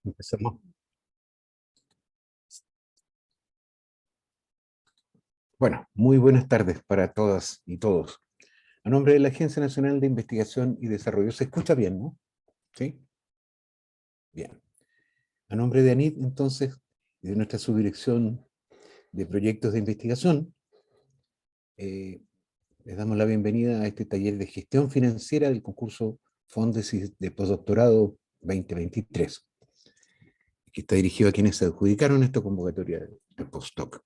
Empezamos. Bueno, muy buenas tardes para todas y todos. A nombre de la Agencia Nacional de Investigación y Desarrollo, ¿se escucha bien, no? ¿Sí? Bien. A nombre de ANID, entonces, y de nuestra subdirección de proyectos de investigación, eh, les damos la bienvenida a este taller de gestión financiera del concurso Fondesis de Postdoctorado 2023, que está dirigido a quienes se adjudicaron esta convocatoria de postdoc.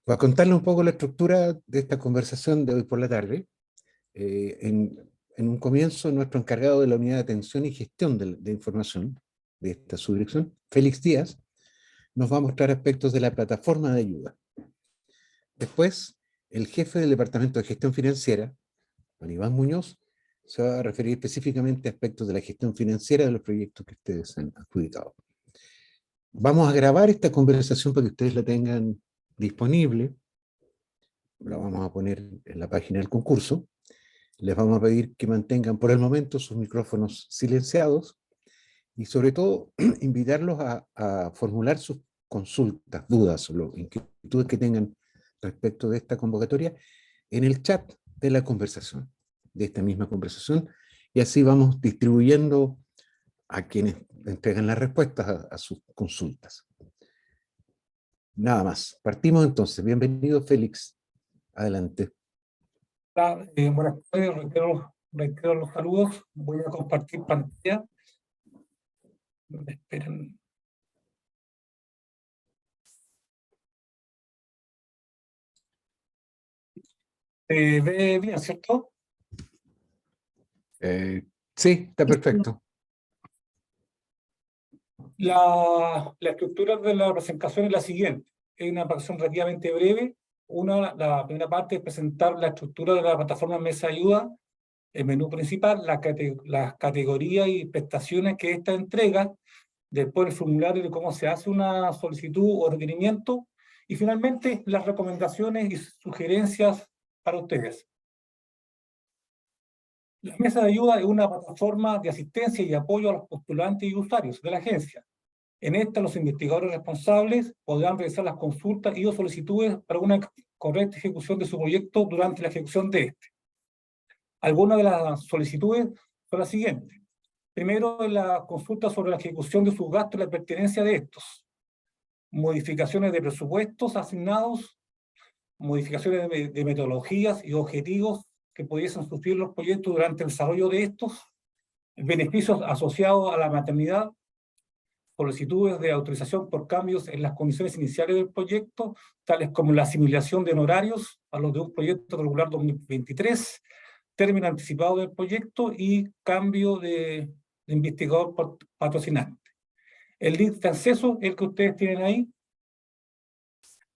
Para contarles un poco la estructura de esta conversación de hoy por la tarde, en un comienzo, nuestro encargado de la unidad de atención y gestión de información de esta subdirección, Félix Díaz, nos va a mostrar aspectos de la plataforma de ayuda. Después, el jefe del Departamento de Gestión Financiera, Juan Iván Muñoz, se va a referir específicamente a aspectos de la gestión financiera de los proyectos que ustedes han adjudicado. Vamos a grabar esta conversación para que ustedes la tengan disponible. La vamos a poner en la página del concurso. Les vamos a pedir que mantengan por el momento sus micrófonos silenciados y sobre todo invitarlos a formular sus consultas, dudas o inquietudes que tengan respecto de esta convocatoria en el chat de la conversación, de esta misma conversación, y así vamos distribuyendo a quienes entregan las respuestas a sus consultas. Nada más. Partimos entonces. Bienvenido, Félix. Adelante. Buenas tardes, reitero los saludos. Voy a compartir pantalla. Esperen. ¿Se ve bien, cierto? Sí, está perfecto. La estructura de la presentación es la siguiente. Es una presentación relativamente breve. La primera parte es presentar la estructura de la plataforma Mesa Ayuda, el menú principal, las categorías y prestaciones que esta entrega, después el formulario de cómo se hace una solicitud o requerimiento, y finalmente las recomendaciones y sugerencias para ustedes. La mesa de ayuda es una plataforma de asistencia y apoyo a los postulantes y usuarios de la agencia. En esta, los investigadores responsables podrán realizar las consultas y o solicitudes para una correcta ejecución de su proyecto durante la ejecución de este. Algunas de las solicitudes son las siguientes. Primero, la consulta sobre la ejecución de sus gastos y la pertinencia de estos. Modificaciones de presupuestos asignados, modificaciones de metodologías y objetivos que pudiesen sufrir los proyectos durante el desarrollo de estos, beneficios asociados a la maternidad, solicitudes de autorización por cambios en las condiciones iniciales del proyecto, tales como la asimilación de honorarios a los de un proyecto regular 2023, término anticipado del proyecto y cambio de investigador patrocinante. El link de acceso es el que ustedes tienen ahí.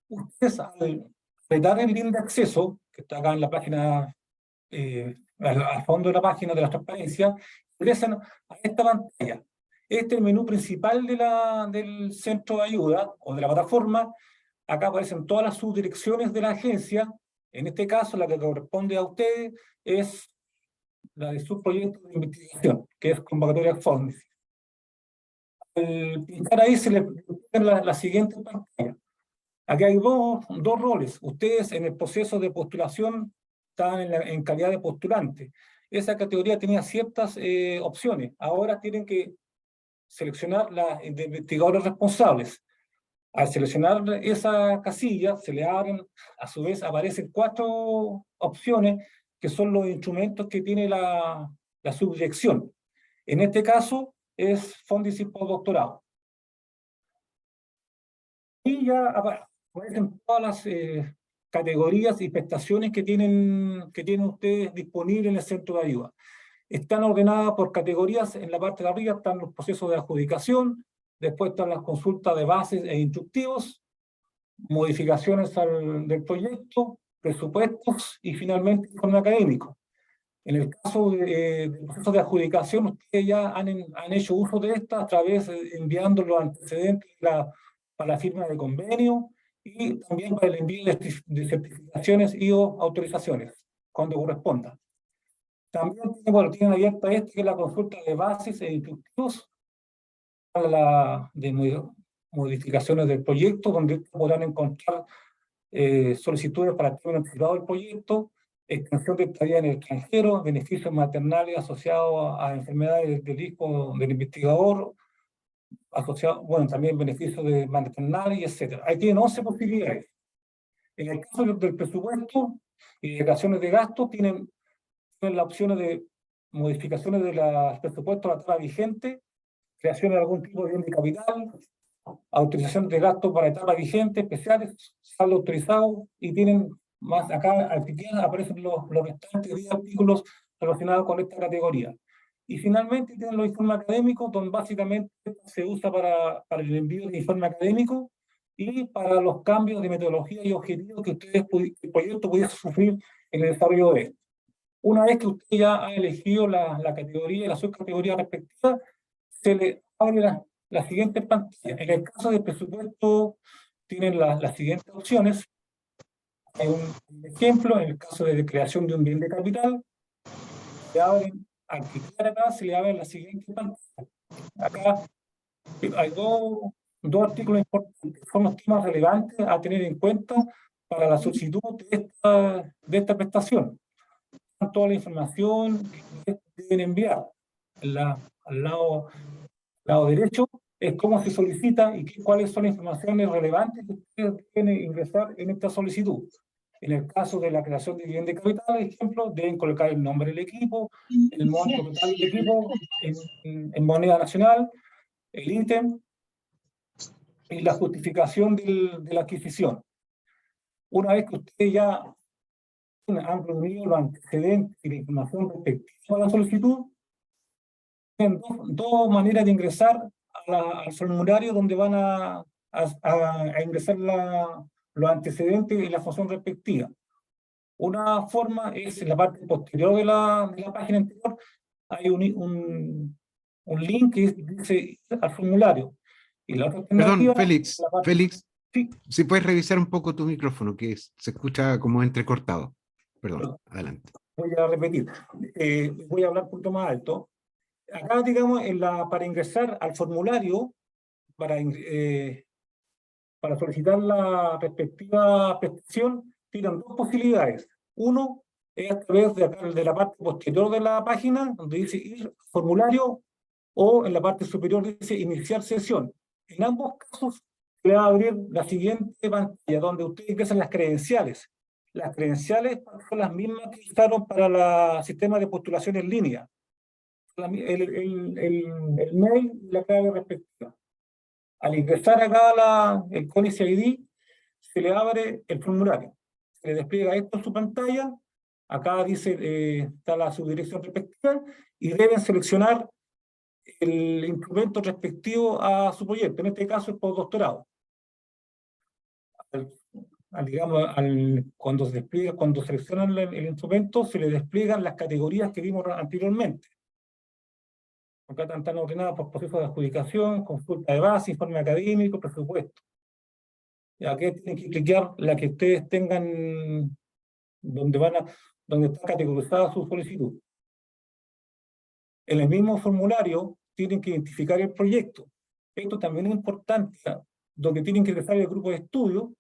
Ustedes, al apretar el link de acceso, que está acá en la página, al fondo de la página de la transparencia, ingresan a esta pantalla. Este es el menú principal del centro de ayuda o de la plataforma. Acá aparecen todas las subdirecciones de la agencia. En este caso, la que corresponde a ustedes es la de su proyecto de investigación, que es convocatoria Fondesis. Al pintar ahí se le presenta la siguiente pantalla. Aquí hay dos roles. Ustedes en el proceso de postulación estaban en calidad de postulante. Esa categoría tenía ciertas opciones. Ahora tienen que seleccionar las de investigadores responsables. Al seleccionar esa casilla, se le abren, a su vez aparecen 4 opciones que son los instrumentos que tiene la subdirección. En este caso es Fondesis Postdoctorado. Y ya aparecen todas las categorías y prestaciones que tienen ustedes disponibles en el centro de ayuda. Están ordenadas por categorías. En la parte de arriba están los procesos de adjudicación, después están las consultas de bases e instructivos, modificaciones del proyecto, presupuestos y finalmente informe académico. En el caso del proceso de adjudicación, ustedes ya han hecho uso de esta a través enviando los antecedentes para la firma de convenio y también para el envío de certificaciones y o autorizaciones, cuando corresponda. También tienen abierta que es la consulta de bases e instructivos, modificaciones del proyecto, donde podrán encontrar solicitudes para término anticipado del proyecto, extensión de estadía en el extranjero, beneficios maternales asociados a enfermedades del hijo del investigador, asociados, bueno, también beneficios de maternales, y etcétera. Ahí tienen 11 posibilidades. En el caso del presupuesto y declaraciones de gasto, tienen las opciones de modificaciones de los presupuestos a la etapa vigente, creación de algún tipo de bien de capital, autorización de gastos para etapa vigente, especiales, saldo autorizado, y tienen más acá, al final aparecen los restantes 10 artículos relacionados con esta categoría. Y finalmente tienen los informes académicos, donde básicamente se usa para el envío de informe académico y para los cambios de metodología y objetivos que el proyecto pudiese sufrir en el desarrollo de esto. Una vez que usted ya ha elegido la categoría y la subcategoría respectiva, se le abre la siguiente pantalla. En el caso del presupuesto, tienen las siguientes opciones. Hay un ejemplo, en el caso de creación de un bien de capital, se abren, al clicar acá, se le abre la siguiente pantalla. Acá hay dos artículos importantes, son los temas relevantes a tener en cuenta para la solicitud de esta prestación. Toda la información que deben enviar. Al lado derecho es cómo se solicita y cuáles son las informaciones relevantes que ustedes deben ingresar en esta solicitud. En el caso de la creación de bien de capital, por ejemplo, deben colocar el nombre del equipo, el monto total del equipo en moneda nacional, el ítem y la justificación de la adquisición. Una vez que ustedes ya han reunido los antecedentes y la información respectiva a la solicitud, tienen dos maneras de ingresar al formulario donde van a ingresar los antecedentes y la función respectiva. Una forma es en la parte posterior de la página anterior, hay un link que dice ir al formulario. Y la otra alternativa, Perdón, Félix, Félix, sí, si puedes revisar un poco tu micrófono, que se escucha como entrecortado. Perdón, adelante. voy a repetir, voy a hablar un poquito más alto. Acá, digamos, para ingresar al formulario, para solicitar la respectiva prestación, tienen dos posibilidades. Uno es a través de la parte posterior de la página, donde dice ir formulario, o en la parte superior dice iniciar sesión. En ambos casos, se le va a abrir la siguiente pantalla, donde ustedes ingresan las credenciales. Las credenciales son las mismas que usaron para el sistema de postulación en línea. El mail y la clave respectiva. Al ingresar acá el Códice ID, se le abre el formulario. Se le despliega esto en su pantalla. Acá dice, está la subdirección respectiva, y deben seleccionar el instrumento respectivo a su proyecto. En este caso, el postdoctorado. Cuando seleccionan el instrumento, se le despliegan las categorías que vimos anteriormente. Acá están ordenadas por proceso de adjudicación, consulta de base, informe académico, presupuesto. Y aquí tienen que clicar la que ustedes tengan donde está categorizada su solicitud. En el mismo formulario tienen que identificar el proyecto. Esto también es importante, donde tienen que ingresar el grupo de estudio,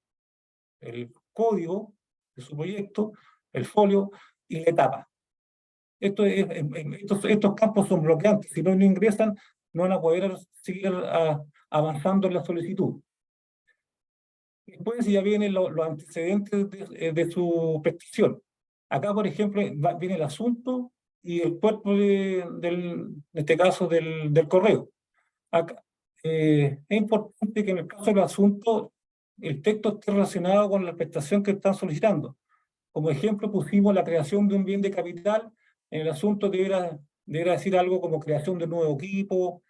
el código de su proyecto, el folio y la etapa. Estos campos son bloqueantes, si no ingresan, no van a poder seguir avanzando en la solicitud. Después ya vienen los antecedentes de su petición. Acá, por ejemplo, viene el asunto y el cuerpo en este caso, del correo. Acá, es importante que en el caso del asunto el texto esté relacionado con la prestación que están solicitando. Como ejemplo, pusimos la creación de un bien de capital. En el asunto deberá decir algo como creación de un nuevo equipo,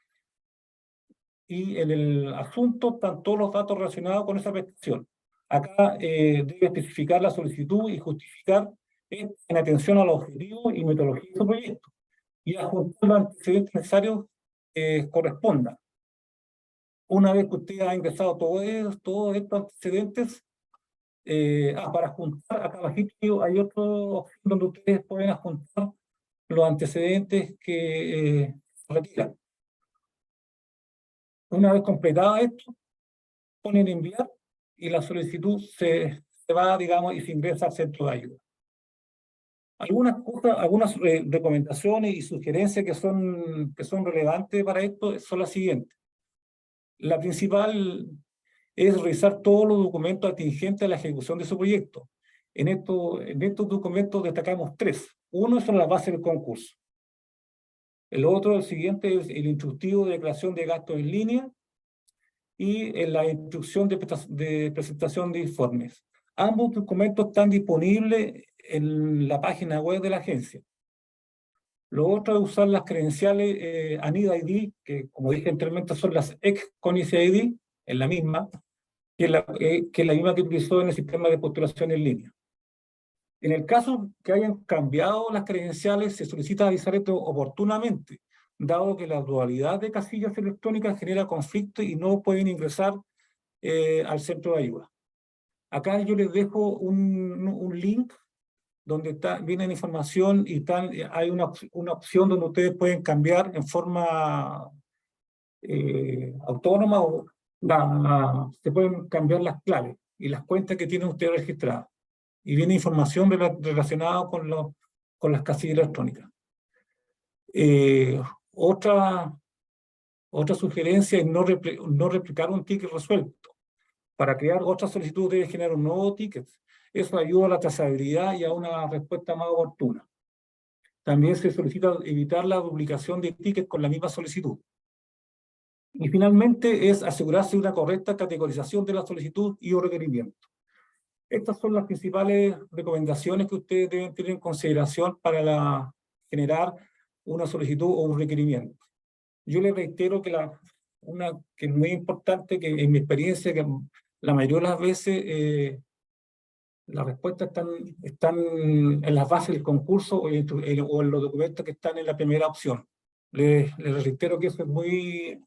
y en el asunto están todos los datos relacionados con esa prestación. Acá debe especificar la solicitud y justificar en atención a los objetivos y metodología de su proyecto, y adjuntar los antecedentes necesarios que correspondan. Una vez que usted ha ingresado todos estos antecedentes, para juntar, acá abajito hay otra opción donde ustedes pueden adjuntar los antecedentes que se retiran. Una vez completada esto, ponen enviar y la solicitud se va, digamos, y se ingresa al centro de ayuda. Algunas cosas, algunas recomendaciones y sugerencias que son relevantes para esto son las siguientes. La principal es revisar todos los documentos atingentes a la ejecución de su proyecto. En estos documentos destacamos 3. Uno son las bases del concurso. El otro, el siguiente, es el instructivo de declaración de gastos en línea y en la instrucción de presentación de informes. Ambos documentos están disponibles en la página web de la agencia. Lo otro es usar las credenciales ANID-ID, que como dije anteriormente son las ex-CONICE-ID, en la misma, que es la misma que utilizó en el sistema de postulación en línea. En el caso que hayan cambiado las credenciales, se solicita avisar esto oportunamente, dado que la dualidad de casillas electrónicas genera conflicto y no pueden ingresar al centro de ayuda. Acá yo les dejo un link donde viene la información y hay una opción donde ustedes pueden cambiar en forma autónoma o se pueden cambiar las claves y las cuentas que tienen ustedes registradas. Y viene información relacionada con las casillas electrónicas. Otra sugerencia es no replicar un ticket resuelto. Para crear otra solicitud debe generar un nuevo ticket. Eso ayuda a la trazabilidad y a una respuesta más oportuna. También se solicita evitar la duplicación de tickets con la misma solicitud. Y finalmente es asegurarse de una correcta categorización de la solicitud y o requerimiento. Estas son las principales recomendaciones que ustedes deben tener en consideración para generar una solicitud o un requerimiento. Yo les reitero que que es muy importante, que en mi experiencia, que la mayoría de las veces las respuestas están en las bases del concurso o en los documentos que están en la primera opción. Les reitero que eso es muy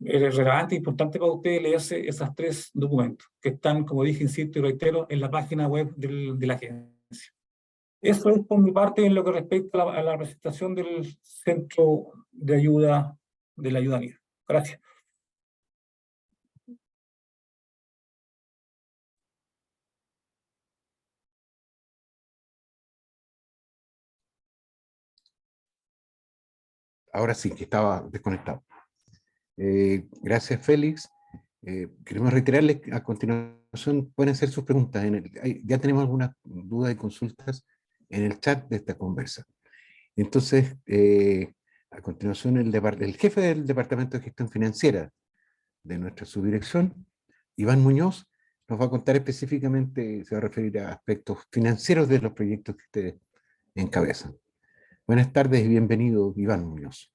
relevante e importante para ustedes leerse esos 3 documentos que están, como dije, insisto y reitero, en la página web de la agencia. Eso es por mi parte en lo que respecta a la presentación del centro de ayuda de la ayuda mía. Gracias. Ahora sí, que estaba desconectado. Gracias, Félix. Queremos reiterarles que a continuación pueden hacer sus preguntas. Ya tenemos algunas dudas y consultas en el chat de esta conversa. Entonces, a continuación, el jefe del Departamento de Gestión Financiera de nuestra subdirección, Iván Muñoz, nos va a contar específicamente, se va a referir a aspectos financieros de los proyectos que ustedes encabezan. Buenas tardes y bienvenido, Iván Muñoz.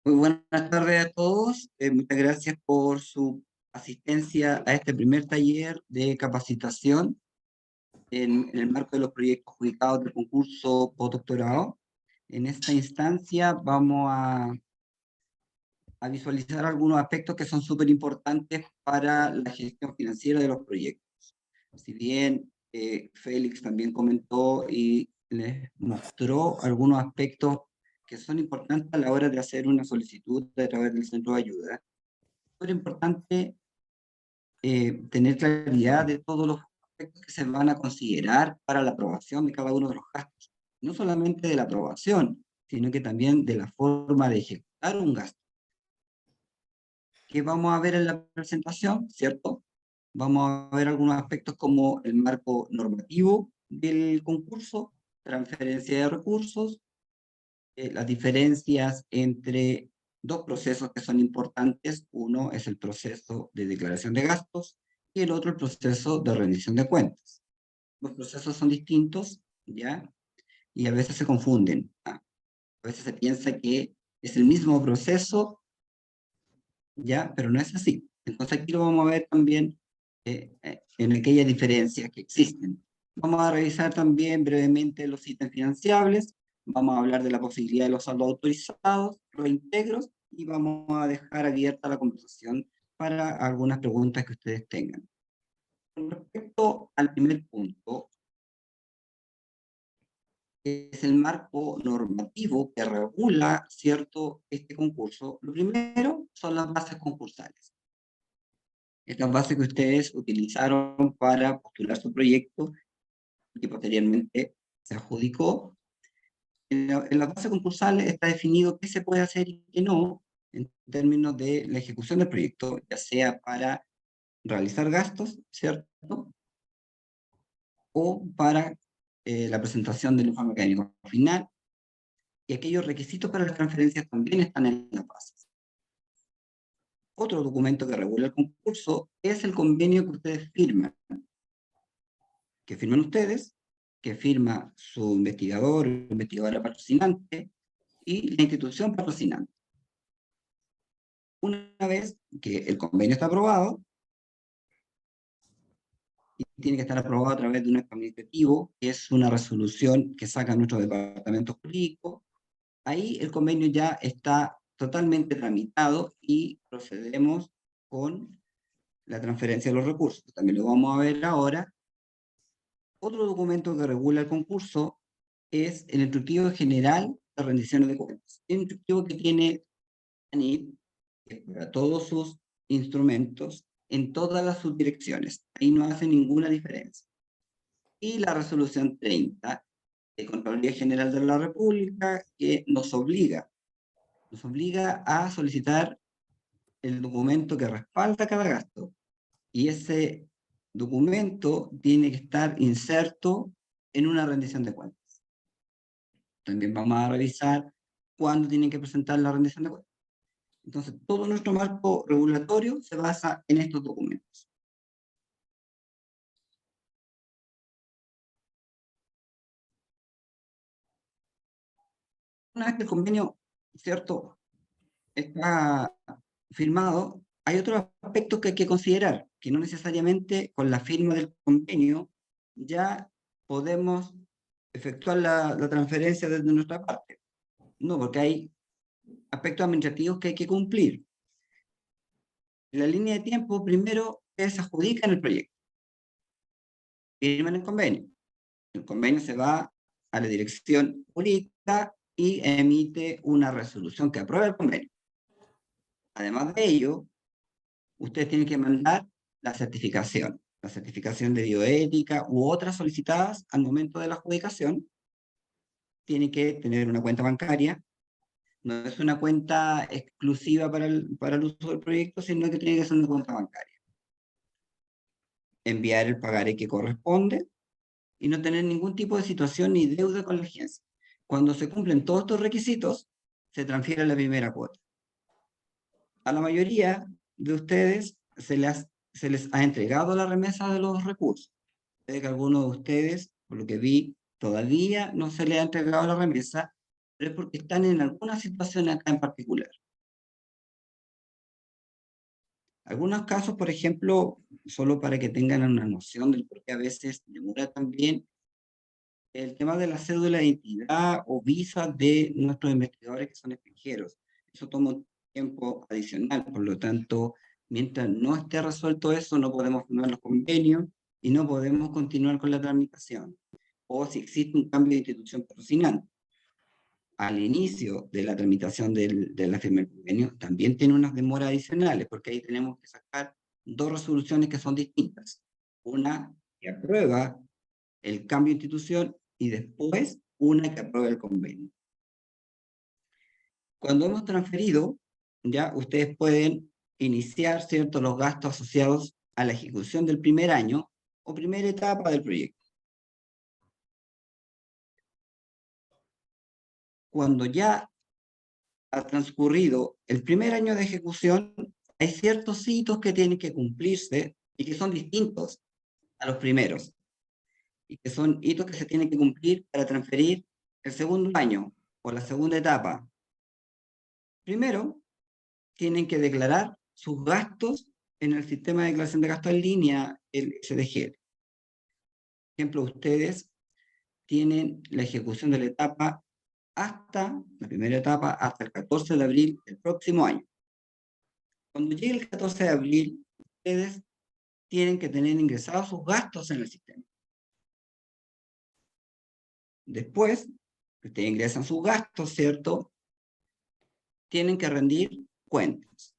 Muy buenas tardes a todos. Muchas gracias por su asistencia a este primer taller de capacitación en el marco de los proyectos adjudicados del concurso postdoctorado. En esta instancia vamos a visualizar algunos aspectos que son súper importantes para la gestión financiera de los proyectos. Si bien Félix también comentó y les mostró algunos aspectos que son importantes a la hora de hacer una solicitud a través del centro de ayuda. Es súper importante tener claridad de todos los aspectos que se van a considerar para la aprobación de cada uno de los gastos. No solamente de la aprobación, sino que también de la forma de ejecutar un gasto. ¿Qué vamos a ver en la presentación? ¿Cierto? Vamos a ver algunos aspectos como el marco normativo del concurso, transferencia de recursos, las diferencias entre 2 procesos que son importantes. Uno es el proceso de declaración de gastos y el otro el proceso de rendición de cuentas. Los procesos son distintos, ¿ya? Y a veces se confunden. A veces se piensa que es el mismo proceso, ¿ya? Pero no es así. Entonces aquí lo vamos a ver también en aquellas diferencias que existen. Vamos a revisar también brevemente los ítems financiables. Vamos a hablar de la posibilidad de los saldos autorizados, reintegros, y vamos a dejar abierta la conversación para algunas preguntas que ustedes tengan. Con respecto al primer punto, es el marco normativo que regula, ¿cierto?, este concurso. Lo primero son las bases concursales. Estas bases que ustedes utilizaron para postular su proyecto y que posteriormente se adjudicó. En las bases concursales está definido qué se puede hacer y qué no en términos de la ejecución del proyecto, ya sea para realizar gastos, ¿cierto? O para la presentación del informe académico final, y aquellos requisitos para las transferencias también están en las bases. Otro documento que regula el concurso es el convenio que ustedes firman, que firman ustedes, que firma su investigador o investigadora patrocinante y la institución patrocinante. Una vez que el convenio está aprobado, y tiene que estar aprobado a través de un acto administrativo, que es una resolución que saca nuestro departamento jurídico, ahí el convenio ya está totalmente tramitado y procedemos con la transferencia de los recursos. También lo vamos a ver ahora. Otro documento que regula el concurso es el instructivo general de rendiciones de cuentas. El instructivo que tiene ANIP para todos sus instrumentos en todas las subdirecciones. Ahí no hace ninguna diferencia. Y la resolución 30 de Contraloría General de la República, que nos obliga a solicitar el documento que respalda cada gasto. Y ese documento tiene que estar inserto en una rendición de cuentas. También vamos a revisar cuándo tienen que presentar la rendición de cuentas. Entonces, todo nuestro marco regulatorio se basa en estos documentos. Una vez que el convenio, ¿cierto?, está firmado, hay otros aspectos que hay que considerar, que no necesariamente con la firma del convenio ya podemos efectuar la transferencia desde nuestra parte. No, porque hay aspectos administrativos que hay que cumplir. En la línea de tiempo, primero, se adjudican el proyecto. Firman el convenio. El convenio se va a la dirección jurídica y emite una resolución que aprueba el convenio. Además de ello, ustedes tienen que mandar la certificación de bioética u otras solicitadas al momento de la adjudicación. Tiene que tener una cuenta bancaria. No es una cuenta exclusiva para el uso del proyecto, sino que tiene que ser una cuenta bancaria. Enviar el pagaré que corresponde y no tener ningún tipo de situación ni deuda con la agencia. Cuando se cumplen todos estos requisitos, se transfiere la primera cuota. A la mayoría de ustedes se les ha entregado la remesa de los recursos. Puede que a algunos de ustedes, por lo que vi, todavía no se les ha entregado la remesa, pero es porque están en alguna situación acá en particular. Algunos casos, por ejemplo, solo para que tengan una noción del por qué a veces demora también, el tema de la cédula de identidad o visa de nuestros investigadores que son extranjeros. Eso toma un tiempo adicional, por lo tanto, mientras no esté resuelto eso, no podemos firmar los convenios y no podemos continuar con la tramitación. O si existe un cambio de institución patrocinante al inicio de la tramitación de la firma del convenio, también tiene unas demoras adicionales, porque ahí tenemos que sacar dos resoluciones que son distintas. Una que aprueba el cambio de institución y después una que aprueba el convenio. Cuando hemos transferido, ya ustedes pueden iniciar, ¿cierto?, los gastos asociados a la ejecución del primer año o primera etapa del proyecto. Cuando ya ha transcurrido el primer año de ejecución, hay ciertos hitos que tienen que cumplirse y que son distintos a los primeros, y que son hitos que se tienen que cumplir para transferir el segundo año o la segunda etapa. Primero, tienen que declarar sus gastos en el sistema de declaración de gastos en línea, el SDG. Por ejemplo, ustedes tienen la ejecución de la etapa la primera etapa, hasta el 14 de abril del próximo año. Cuando llegue el 14 de abril, ustedes tienen que tener ingresados sus gastos en el sistema. Después, que ustedes ingresan sus gastos, ¿cierto?, tienen que rendir cuentas.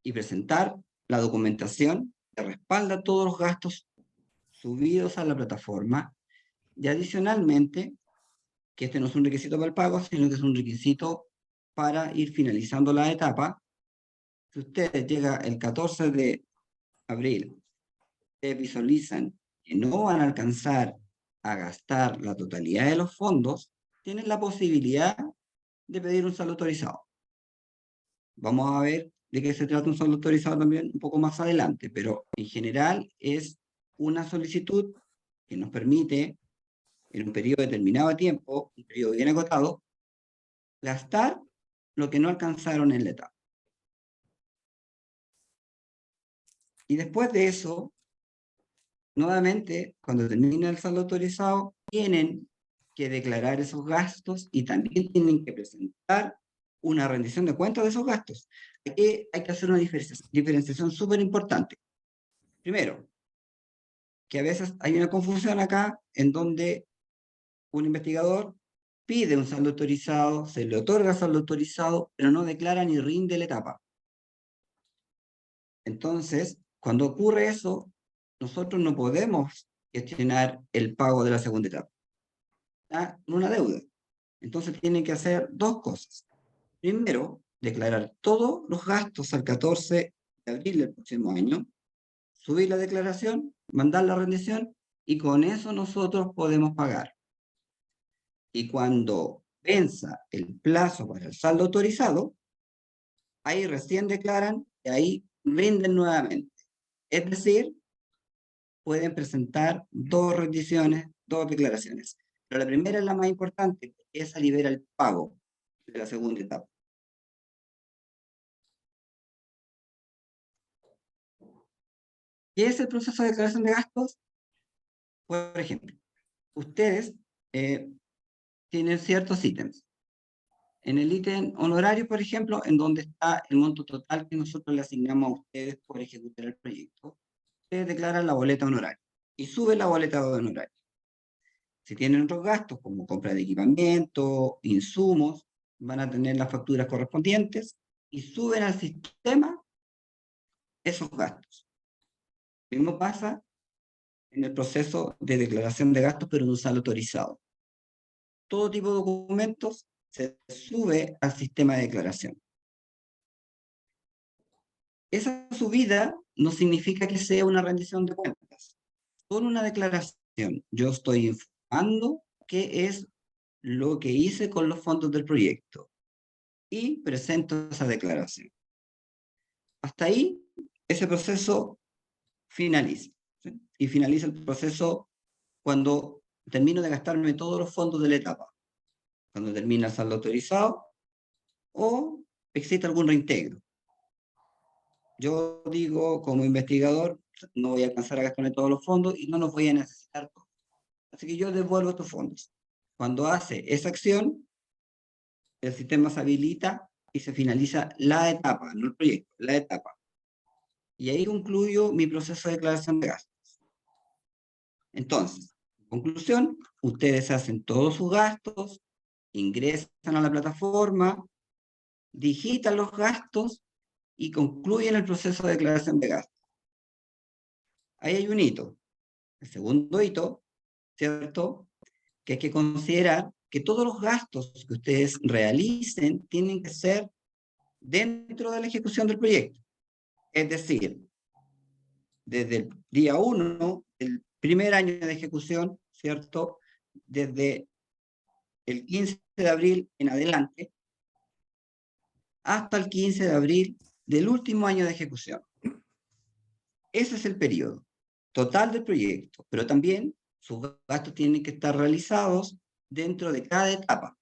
y presentar la documentación que respalda todos los gastos subidos a la plataforma, y adicionalmente, que este no es un requisito para el pago, sino que es un requisito para ir finalizando la etapa. Si ustedes llegan el 14 de abril, ustedes visualizan que no van a alcanzar a gastar la totalidad de los fondos, tienen la posibilidad de pedir un saldo autorizado. Vamos a ver de qué se trata un saldo autorizado también un poco más adelante, pero en general es una solicitud que nos permite, en un periodo determinado de tiempo, un periodo bien acotado, gastar lo que no alcanzaron en la etapa. Y después de eso, nuevamente, cuando termine el saldo autorizado, tienen que declarar esos gastos y también tienen que presentar una rendición de cuentas de esos gastos. Aquí hay que hacer una diferenciación súper importante. Primero, que a veces hay una confusión acá en donde un investigador pide un saldo autorizado, se le otorga saldo autorizado, pero no declara ni rinde la etapa. Entonces, cuando ocurre eso, nosotros no podemos gestionar el pago de la segunda etapa. Está en una deuda. Entonces tienen que hacer dos cosas. Primero, declarar todos los gastos al 14 de abril del próximo año, subir la declaración, mandar la rendición, y con eso nosotros podemos pagar. Y cuando venza el plazo para el saldo autorizado, ahí recién declaran y ahí rinden nuevamente. Es decir, pueden presentar dos rendiciones, dos declaraciones. Pero la primera es la más importante, porque esa libera el pago de la segunda etapa. ¿Qué es el proceso de declaración de gastos? Por ejemplo, ustedes tienen ciertos ítems. En el ítem honorario, por ejemplo, en donde está el monto total que nosotros le asignamos a ustedes por ejecutar el proyecto, ustedes declaran la boleta honoraria y suben la boleta de honorario. Si tienen otros gastos, como compra de equipamiento, insumos, van a tener las facturas correspondientes y suben al sistema esos gastos. Lo mismo pasa en el proceso de declaración de gastos, pero en un saldo autorizado. Todo tipo de documentos se sube al sistema de declaración. Esa subida no significa que sea una rendición de cuentas. Solo una declaración. Yo estoy informando qué es lo que hice con los fondos del proyecto y presento esa declaración. Hasta ahí, ese proceso finaliza. ¿Sí? Y finaliza el proceso cuando termino de gastarme todos los fondos de la etapa. Cuando termina el saldo autorizado o existe algún reintegro. Yo digo, como investigador, no voy a alcanzar a gastarme todos los fondos y no los voy a necesitar todos. Así que yo devuelvo estos fondos. Cuando hace esa acción, el sistema se habilita y se finaliza la etapa, no el proyecto, la etapa. Y ahí concluyo mi proceso de declaración de gastos. Entonces, en conclusión, ustedes hacen todos sus gastos, ingresan a la plataforma, digitan los gastos y concluyen el proceso de declaración de gastos. Ahí hay un hito. El segundo hito, ¿cierto? Que hay que considerar que todos los gastos que ustedes realicen tienen que ser dentro de la ejecución del proyecto. Es decir, desde el día 1, el primer año de ejecución, ¿cierto? Desde el 15 de abril en adelante, hasta el 15 de abril del último año de ejecución. Ese es el periodo total del proyecto, pero también sus gastos tienen que estar realizados dentro de cada etapa.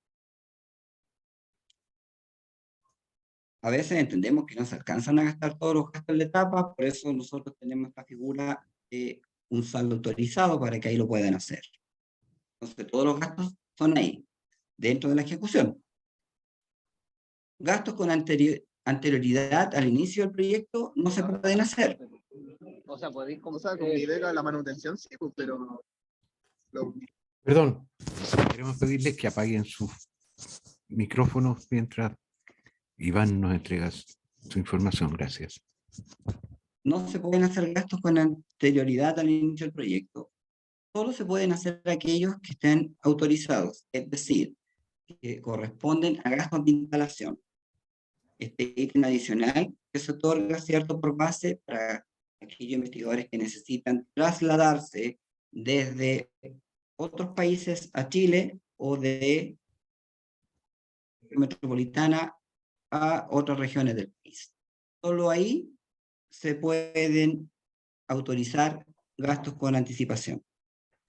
A veces entendemos que no se alcanzan a gastar todos los gastos de la etapa, por eso nosotros tenemos esta figura de un saldo autorizado para que ahí lo puedan hacer. Entonces todos los gastos son ahí, dentro de la ejecución. Gastos con anterioridad al inicio del proyecto no se pueden hacer. O sea, podéis comenzar con idea la manutención, sí, pues, pero... Perdón, queremos pedirles que apaguen sus micrófonos mientras Iván nos entrega su información. Gracias. no se pueden hacer gastos con anterioridad al inicio del proyecto. Solo se pueden hacer aquellos que estén autorizados, es decir, que corresponden a gastos de instalación. Este ítem adicional que se otorga, cierto, por base para aquellos investigadores que necesitan trasladarse desde otros países a Chile o de metropolitana a otras regiones del país. Solo ahí se pueden autorizar gastos con anticipación.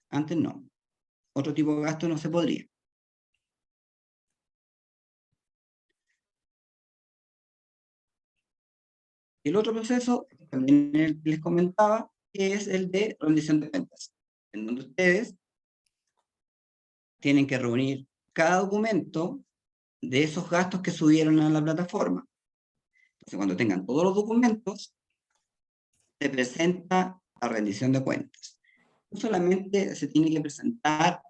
Antes no. Otro tipo de gasto no se podría. El otro proceso, también les comentaba, que es el de rendición de cuentas, en donde ustedes tienen que reunir cada documento de esos gastos que subieron a la plataforma. Entonces, cuando tengan todos los documentos, se presenta la rendición de cuentas. No solamente se tiene que presentar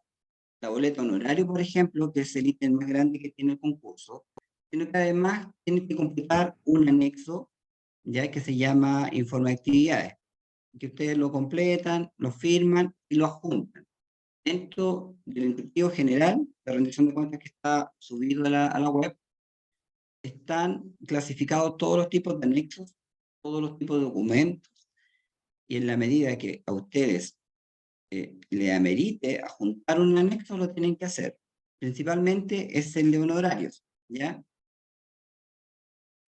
la boleta honorario, por ejemplo, que es el ítem más grande que tiene el concurso, sino que además tiene que completar un anexo, ya que se llama informe de actividades, que ustedes lo completan, lo firman y lo adjuntan. Dentro del instructivo general de rendición de cuentas que está subido a la web, están clasificados todos los tipos de anexos, todos los tipos de documentos, y en la medida que a ustedes le amerite adjuntar un anexo, lo tienen que hacer. Principalmente es el de honorarios, ¿ya?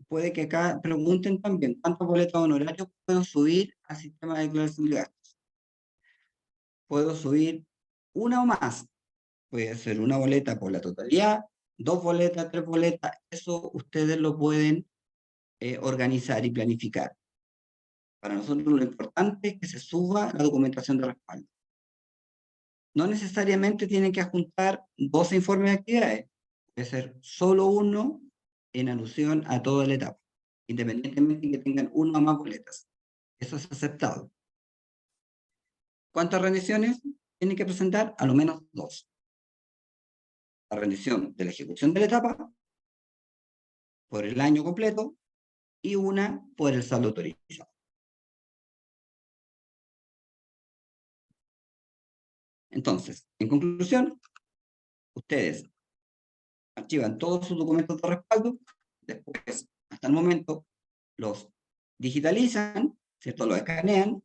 Puede que acá pregunten también cuántas boletas de honorarios puedo subir al sistema de declaración de gastos. Puedo subir una o más. Puede ser una boleta por la totalidad, 2 boletas, 3 boletas. Eso ustedes lo pueden organizar y planificar. Para nosotros lo importante es que se suba la documentación de respaldo. No necesariamente tienen que adjuntar 12 informes de actividades. Puede ser solo uno en alusión a toda la etapa, independientemente de que tengan una o más boletas. Eso es aceptado. ¿Cuántas rendiciones tienen que presentar? A lo menos 2. La rendición de la ejecución de la etapa por el año completo y una por el saldo autorizado. Entonces, en conclusión, ustedes archivan todos sus documentos de respaldo, después, hasta el momento, los digitalizan, ¿cierto? Los escanean.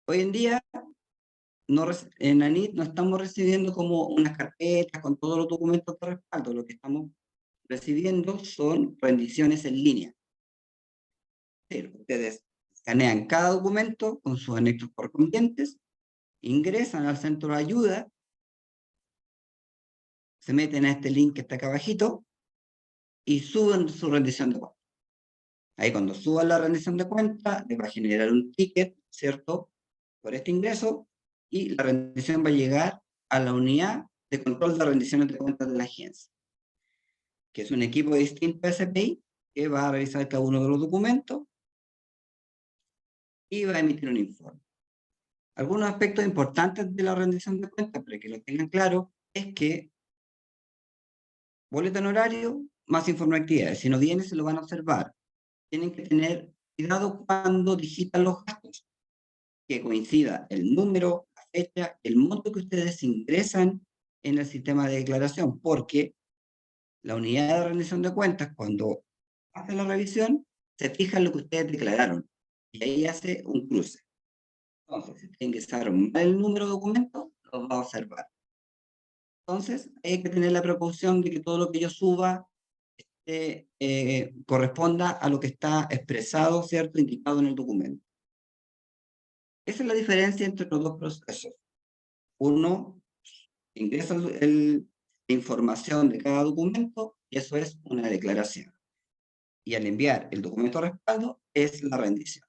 Hoy en día, en ANIT no estamos recibiendo como unas carpetas con todos los documentos de respaldo. Lo que estamos recibiendo son rendiciones en línea. Pero ustedes escanean cada documento con sus anexos correspondientes, ingresan al centro de ayuda, se meten a este link que está acá abajito y suben su rendición de cuentas. Ahí cuando suban la rendición de cuentas, les va a generar un ticket, ¿cierto?, por este ingreso, y la rendición va a llegar a la unidad de control de rendiciones de cuentas de la agencia, que es un equipo distinto a SPI, que va a revisar cada uno de los documentos y va a emitir un informe. Algunos aspectos importantes de la rendición de cuentas, para que lo tengan claro, es que boleta honorario más informe de actividades. Si no viene, se lo van a observar. Tienen que tener cuidado cuando digitan los gastos, que coincida el número, la fecha, el monto que ustedes ingresan en el sistema de declaración, porque la unidad de rendición de cuentas, cuando hace la revisión, se fija en lo que ustedes declararon y ahí hace un cruce. Entonces, si tienen que saber el número de documentos, los va a observar. Entonces, hay que tener la precaución de que todo lo que yo suba corresponda a lo que está expresado, ¿cierto?, indicado en el documento. Esa es la diferencia entre los dos procesos. Uno ingresa la información de cada documento y eso es una declaración. Y al enviar el documento de respaldo es la rendición.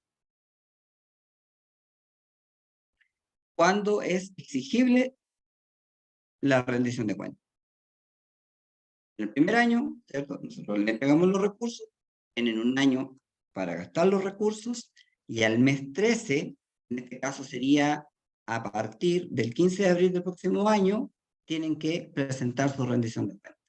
¿Cuándo es exigible la rendición de cuentas? En el primer año, ¿cierto?, nosotros le entregamos los recursos, tienen un año para gastar los recursos y al mes 13, en este caso sería a partir del 15 de abril del próximo año, tienen que presentar su rendición de cuentas.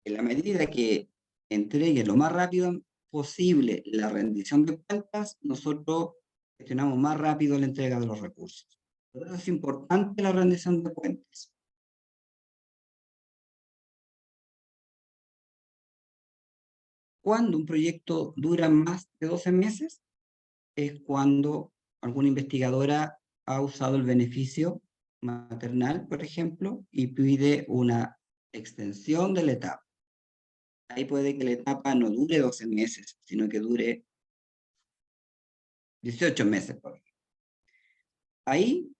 En la medida que entreguen lo más rápido posible la rendición de cuentas, nosotros gestionamos más rápido la entrega de los recursos. Por eso es importante la rendición de cuentas. Cuando un proyecto dura más de 12 meses, es cuando alguna investigadora ha usado el beneficio maternal, por ejemplo, y pide una extensión de la etapa. Ahí puede que la etapa no dure 12 meses, sino que dure 18 meses, por ejemplo. Ahí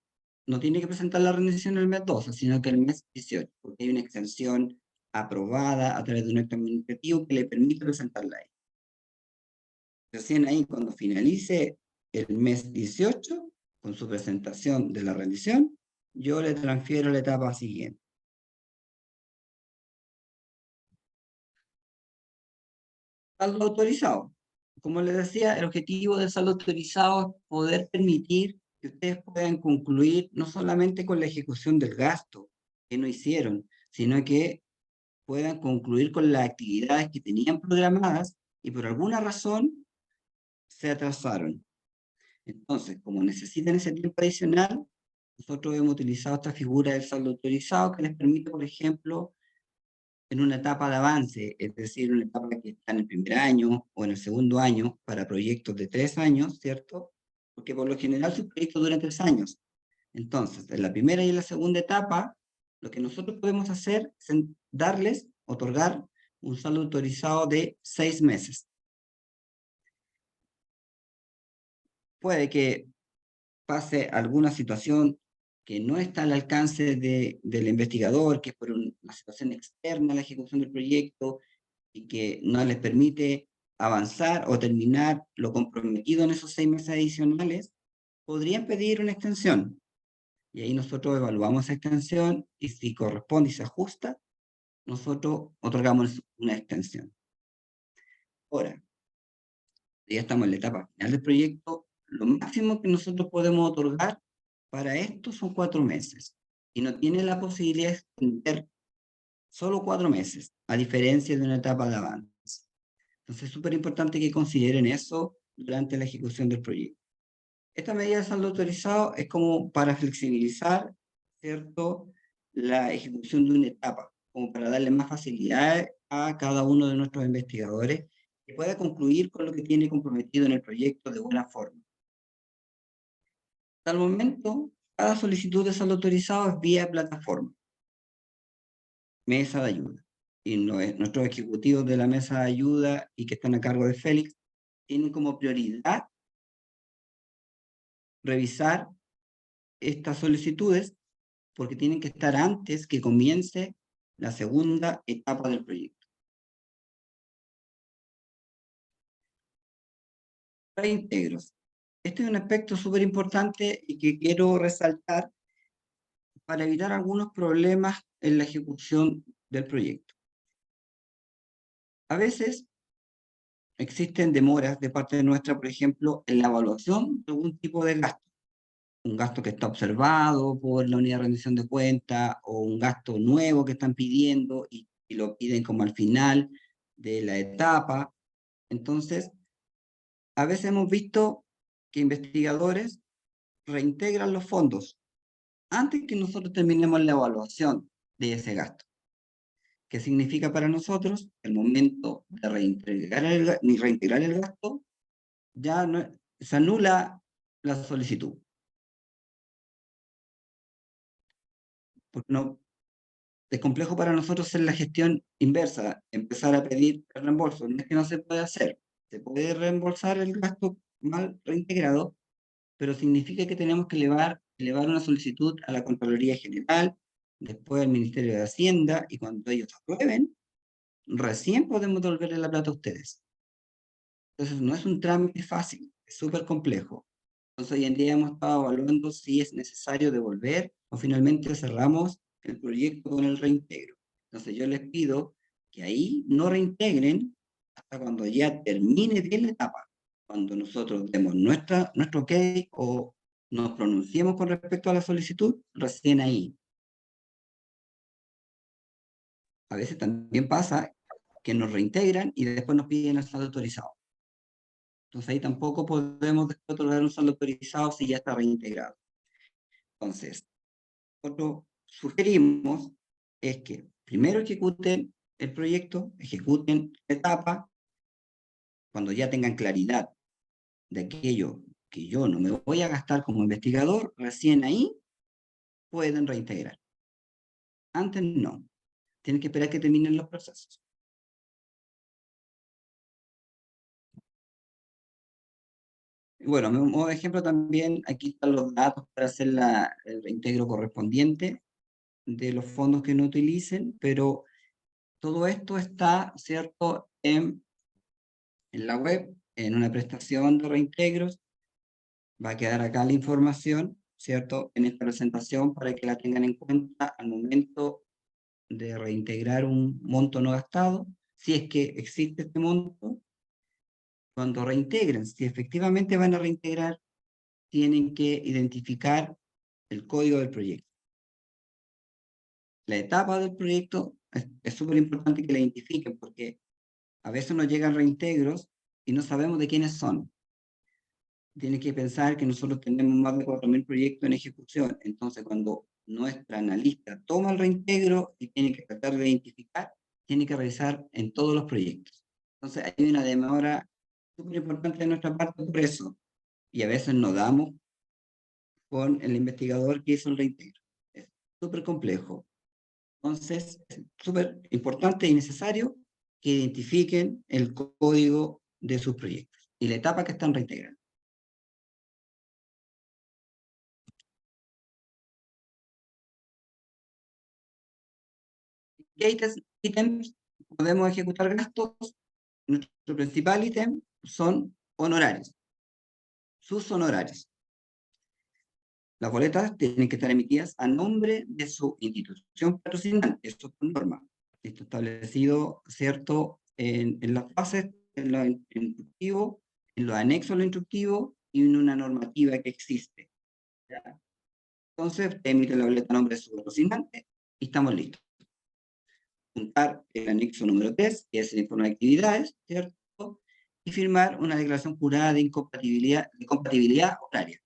no tiene que presentar la rendición el mes 12, sino que el mes 18, porque hay una extensión aprobada a través de un acto administrativo que le permite presentarla ahí. Recién ahí, cuando finalice el mes 18, con su presentación de la rendición, yo le transfiero la etapa siguiente. Saldo autorizado. Como les decía, el objetivo del saldo autorizado es poder permitir que ustedes puedan concluir no solamente con la ejecución del gasto que no hicieron, sino que puedan concluir con las actividades que tenían programadas y por alguna razón se atrasaron. Entonces, como necesitan ese tiempo adicional, nosotros hemos utilizado esta figura del saldo autorizado que les permite, por ejemplo, en una etapa de avance, es decir, una etapa que está en el primer año o en el segundo año para proyectos de 3 años, ¿cierto? Porque por lo general sus proyectos duran 3 años. Entonces, en la primera y en la segunda etapa, lo que nosotros podemos hacer es darles, otorgar un saldo autorizado de 6 meses. Puede que pase alguna situación que no está al alcance del investigador, que es por una situación externa a la ejecución del proyecto y que no les permite avanzar o terminar lo comprometido en esos 6 meses adicionales, podrían pedir una extensión. Y ahí nosotros evaluamos esa extensión y si corresponde y se ajusta, nosotros otorgamos una extensión. Ahora, ya estamos en la etapa final del proyecto, lo máximo que nosotros podemos otorgar para esto son 4 meses. Y no tiene la posibilidad de extender solo 4 meses, a diferencia de una etapa de avance. Entonces es súper importante que consideren eso durante la ejecución del proyecto. Esta medida de saldo autorizado es como para flexibilizar, ¿cierto?, la ejecución de una etapa, como para darle más facilidad a cada uno de nuestros investigadores que pueda concluir con lo que tiene comprometido en el proyecto de buena forma. Hasta el momento, cada solicitud de saldo autorizado es vía plataforma, mesa de ayuda. Y nuestros ejecutivos de la mesa de ayuda y que están a cargo de Félix tienen como prioridad revisar estas solicitudes porque tienen que estar antes que comience la segunda etapa del proyecto. Reintegros. Este es un aspecto súper importante y que quiero resaltar para evitar algunos problemas en la ejecución del proyecto. A veces existen demoras de parte nuestra, por ejemplo, en la evaluación de algún tipo de gasto. Un gasto que está observado por la unidad de rendición de cuentas o un gasto nuevo que están pidiendo y lo piden como al final de la etapa. Entonces, a veces hemos visto que investigadores reintegran los fondos antes que nosotros terminemos la evaluación de ese gasto. ¿Qué significa para nosotros? El momento de reintegrar el gasto, ya no, se anula la solicitud. Porque no, es complejo para nosotros hacer la gestión inversa, empezar a pedir el reembolso. No es que no se puede hacer, se puede reembolsar el gasto mal reintegrado, pero significa que tenemos que elevar una solicitud a la Contraloría General, después al Ministerio de Hacienda, y cuando ellos aprueben, recién podemos devolverle la plata a ustedes. Entonces no es un trámite fácil, es súper complejo. Entonces hoy en día hemos estado evaluando si es necesario devolver o finalmente cerramos el proyecto con el reintegro. Entonces yo les pido que ahí no reintegren hasta cuando ya termine bien la etapa. Cuando nosotros demos nuestro ok o nos pronunciemos con respecto a la solicitud, recién ahí. A veces también pasa que nos reintegran y después nos piden el saldo autorizado. Entonces ahí tampoco podemos después otorgar un saldo autorizado si ya está reintegrado. Entonces, nosotros sugerimos es que primero ejecuten el proyecto, ejecuten la etapa, cuando ya tengan claridad de aquello que yo no me voy a gastar como investigador, recién ahí pueden reintegrar. Antes no. Tienen que esperar que terminen los procesos. Bueno, un modo de ejemplo también, aquí están los datos para hacer el reintegro correspondiente de los fondos que no utilicen, pero todo esto está, ¿cierto?, en la web, en una prestación de reintegros. Va a quedar acá la información, ¿cierto?, en esta presentación para que la tengan en cuenta al momento de reintegrar un monto no gastado, si es que existe este monto. Cuando reintegren, si efectivamente van a reintegrar, tienen que identificar el código del proyecto. La etapa del proyecto es súper importante que la identifiquen, porque a veces nos llegan reintegros y no sabemos de quiénes son. Tienen que pensar que nosotros tenemos más de 4.000 proyectos en ejecución. Entonces, cuando nuestra analista toma el reintegro y tiene que tratar de identificar, tiene que revisar en todos los proyectos. Entonces, hay una demora súper importante de nuestra parte por eso. Y a veces nos damos con el investigador que hizo el reintegro. Es súper complejo. Entonces, es súper importante y necesario que identifiquen el código de sus proyectos y la etapa que están reintegrando. ¿Qué ítems podemos ejecutar gastos? Nuestro principal ítem son honorarios, sus honorarios. Las boletas tienen que estar emitidas a nombre de su institución patrocinante, esto es por norma. Esto establecido, ¿cierto?, en las bases, en lo instructivo, en los anexos a lo instructivo y en una normativa que existe. ¿Ya? Entonces, emite la boleta a nombre de su patrocinante y estamos listos. Juntar el anexo número 3, que es el informe de actividades, ¿cierto? Y firmar una declaración jurada de compatibilidad horaria.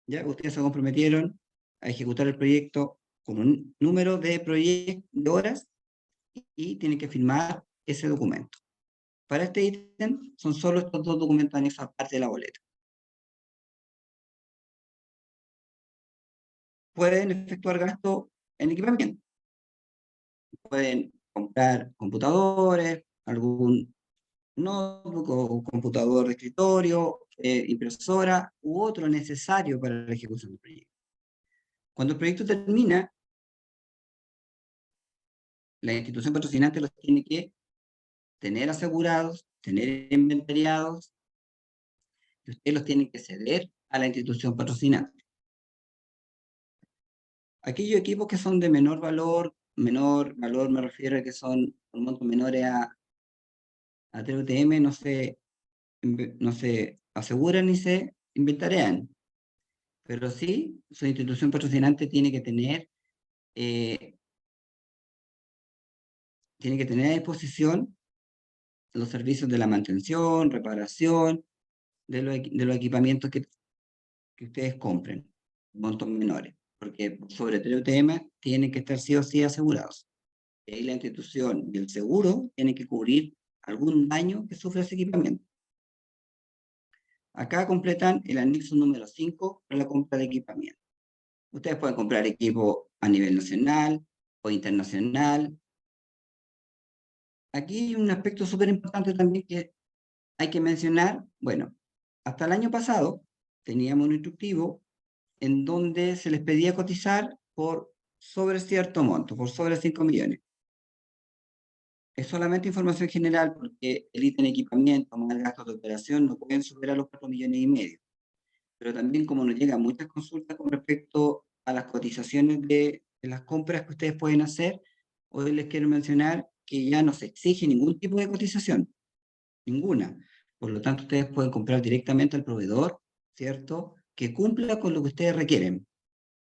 ¿Ya? Ustedes se comprometieron a ejecutar el proyecto con un número de horas y tienen que firmar ese documento. Para este ítem son solo estos dos documentos anexos aparte de la boleta. Pueden efectuar gasto en equipamiento. Pueden comprar computadores, algún notebook o computador de escritorio, impresora u otro necesario para la ejecución del proyecto. Cuando el proyecto termina, la institución patrocinante los tiene que tener asegurados, tener inventariados, y ustedes los tienen que ceder a la institución patrocinante. Aquellos equipos que son de menor valor me refiero a que son por montos menores a 3 UTM, no se aseguran ni se inventarían. Pero sí, su institución patrocinante tiene que tener a disposición los servicios de la mantención, reparación, de los equipamientos que ustedes compren, montos menores, porque sobre 3 UTM tienen que estar sí o sí asegurados. Y ahí la institución y el seguro tienen que cubrir algún daño que sufra ese equipamiento. Acá completan el anexo número 5 para la compra de equipamiento. Ustedes pueden comprar equipo a nivel nacional o internacional. Aquí hay un aspecto súper importante también que hay que mencionar. Bueno, hasta el año pasado teníamos un instructivo en donde se les pedía cotizar por sobre cierto monto, por sobre 5 millones. Es solamente información general porque el ítem de equipamiento más el gasto de operación no pueden superar los 4,5 millones. Pero también como nos llegan muchas consultas con respecto a las cotizaciones de las compras que ustedes pueden hacer, hoy les quiero mencionar que ya no se exige ningún tipo de cotización, ninguna. Por lo tanto, ustedes pueden comprar directamente al proveedor, ¿cierto?, que cumpla con lo que ustedes requieren.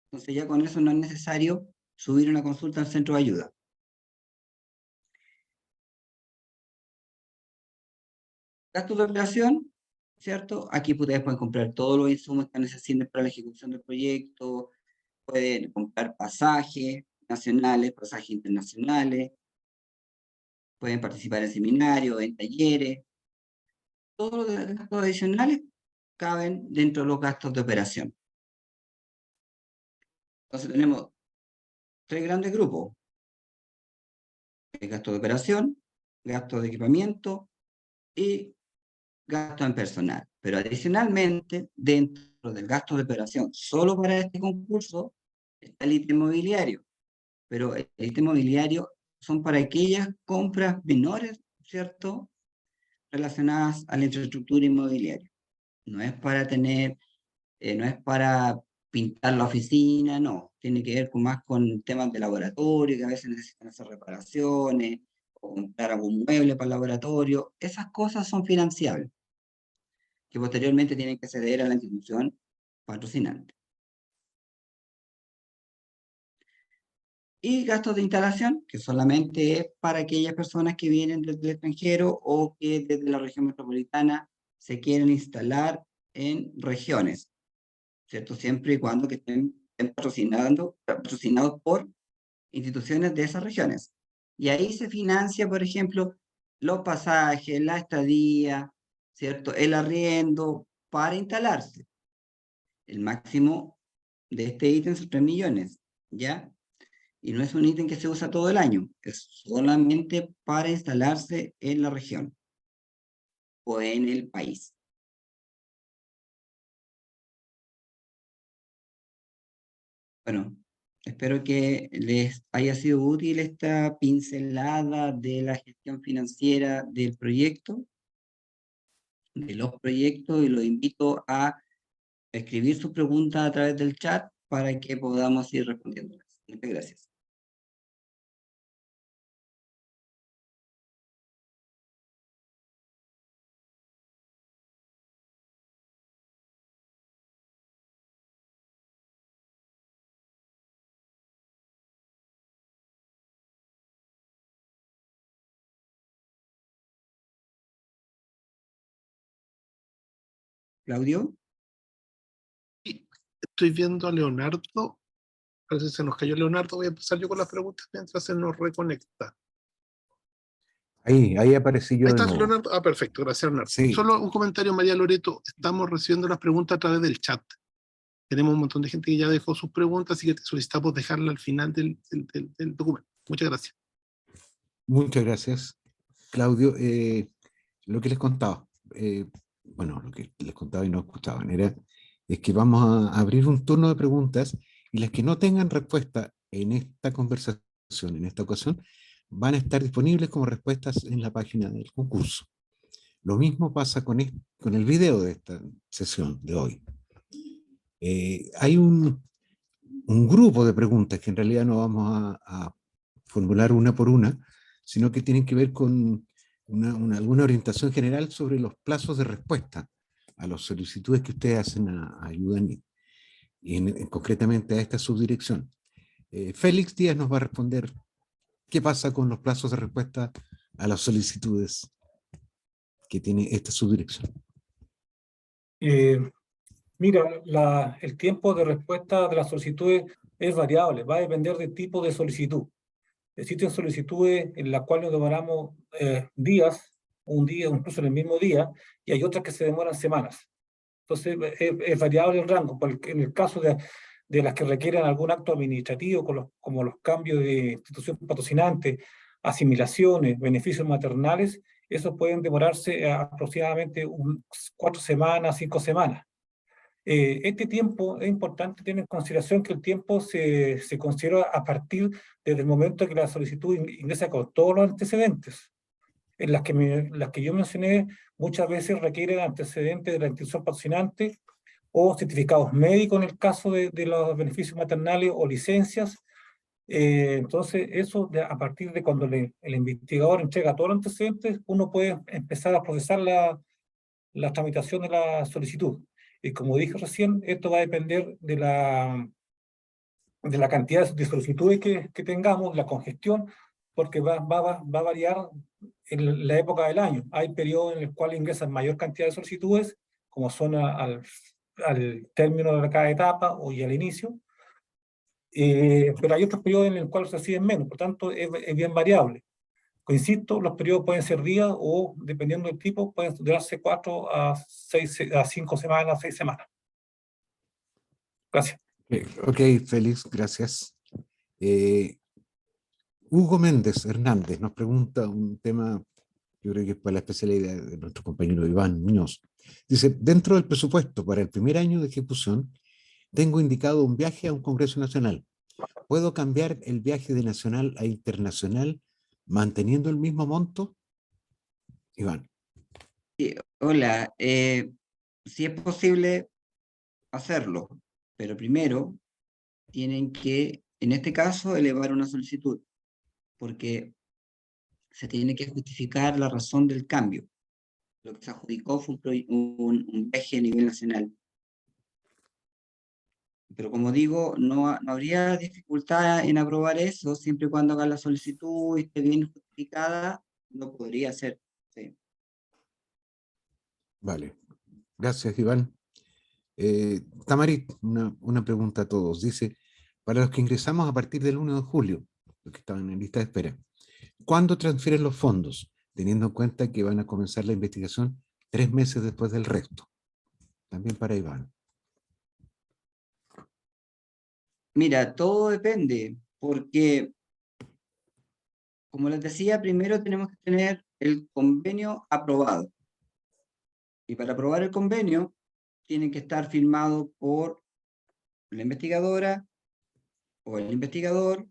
Entonces ya con eso no es necesario subir una consulta al centro de ayuda. Gastos de operación, ¿cierto? Aquí ustedes pueden comprar todos los insumos que necesiten para la ejecución del proyecto, pueden comprar pasajes nacionales, pasajes internacionales, pueden participar en seminarios, en talleres. Todos los gastos adicionales caben dentro de los gastos de operación. Entonces tenemos tres grandes grupos: el gasto de operación, gasto de equipamiento y gasto en personal. Pero adicionalmente, dentro del gasto de operación, solo para este concurso, está el ítem mobiliario. Pero el ítem mobiliario son para aquellas compras menores, ¿cierto?, relacionadas a la infraestructura inmobiliaria. No es para tener, no es para pintar la oficina, no. Tiene que ver más con temas de laboratorio, que a veces necesitan hacer reparaciones, o comprar algún mueble para el laboratorio. Esas cosas son financiables, que posteriormente tienen que ceder a la institución patrocinante. Y gastos de instalación, que solamente es para aquellas personas que vienen desde el extranjero o que desde la región metropolitana se quieren instalar en regiones, ¿cierto? Siempre y cuando que estén patrocinados por instituciones de esas regiones. Y ahí se financia, por ejemplo, los pasajes, la estadía, ¿cierto?, el arriendo para instalarse. El máximo de este ítem son 3 millones, ¿ya? Y no es un ítem que se usa todo el año, es solamente para instalarse en la región o en el país. Bueno, espero que les haya sido útil esta pincelada de la gestión financiera del proyecto, de los proyectos, y los invito a escribir sus preguntas a través del chat para que podamos ir respondiéndolas. Muchas gracias. Claudio. Estoy viendo a Leonardo. Parece que se nos cayó Leonardo. Voy a empezar yo con las preguntas mientras se nos reconecta. Ahí aparecí yo Ahí de estás, nuevo. Leonardo. Ah, perfecto. Gracias, Leonardo. Sí. Solo un comentario, María Loreto. Estamos recibiendo las preguntas a través del chat. Tenemos un montón de gente que ya dejó sus preguntas, así que te solicitamos dejarla al final del documento. Muchas gracias. Muchas gracias, Claudio. Lo que les contaba, bueno, lo que les contaba y no escuchaban, es que vamos a abrir un turno de preguntas y las que no tengan respuesta en esta conversación, en esta ocasión, van a estar disponibles como respuestas en la página del concurso. Lo mismo pasa con el video de esta sesión de hoy. Hay un grupo de preguntas que en realidad no vamos a formular una por una, sino que tienen que ver con alguna orientación general sobre los plazos de respuesta a las solicitudes que ustedes hacen a Ayudanit, y concretamente a esta subdirección. Félix Díaz nos va a responder qué pasa con los plazos de respuesta a las solicitudes que tiene esta subdirección. Mira, el tiempo de respuesta de las solicitudes es variable, va a depender del tipo de solicitud. Existen solicitudes en las cuales nos demoramos días, un día, incluso en el mismo día, y hay otras que se demoran semanas. Entonces, es variable el rango. En el caso de las que requieren algún acto administrativo, como los cambios de institución patrocinante, asimilaciones, beneficios maternales, esos pueden demorarse aproximadamente 4 semanas, 5 semanas. Este tiempo es importante tener en consideración que el tiempo se considera a partir desde el momento que la solicitud ingresa con todos los antecedentes. En las que yo mencioné, muchas veces requieren antecedentes de la institución patrocinante o certificados médicos en el caso de los beneficios maternales o licencias. Entonces, eso a partir de cuando el investigador entrega todos los antecedentes, uno puede empezar a procesar la tramitación de la solicitud. Y como dije recién, esto va a depender de la cantidad de solicitudes que tengamos, la congestión, porque va a variar en la época del año. Hay periodos en los cuales ingresan mayor cantidad de solicitudes como son al término de cada etapa y al inicio. Pero hay otros periodos en los cuales se reciben menos, por tanto es bien variable. Insisto, los periodos pueden ser días o, dependiendo del tipo, pueden durarse 4 a 5 semanas, 6 semanas. Gracias. Ok, Félix, gracias. Hugo Méndez Hernández nos pregunta un tema, yo creo que es para la especialidad de nuestro compañero Iván Muñoz. Dice, dentro del presupuesto para el primer año de ejecución, tengo indicado un viaje a un Congreso Nacional. ¿Puedo cambiar el viaje de nacional a internacional manteniendo el mismo monto? Iván. Sí, hola, si es posible hacerlo, pero primero tienen que, en este caso, elevar una solicitud, porque se tiene que justificar la razón del cambio. Lo que se adjudicó fue un viaje a nivel nacional. Pero como digo, no habría dificultad en aprobar eso, siempre y cuando haga la solicitud y esté bien justificada, lo podría hacer. Sí. Vale, gracias Iván. Tamarit, una pregunta a todos. Dice, para los que ingresamos a partir del 1 de julio, los que estaban en lista de espera, ¿cuándo transfieren los fondos? Teniendo en cuenta que van a comenzar la investigación 3 meses después del resto. También para Iván. Mira, todo depende, porque, como les decía, primero tenemos que tener el convenio aprobado. Y para aprobar el convenio, tiene que estar firmado por la investigadora o el investigador,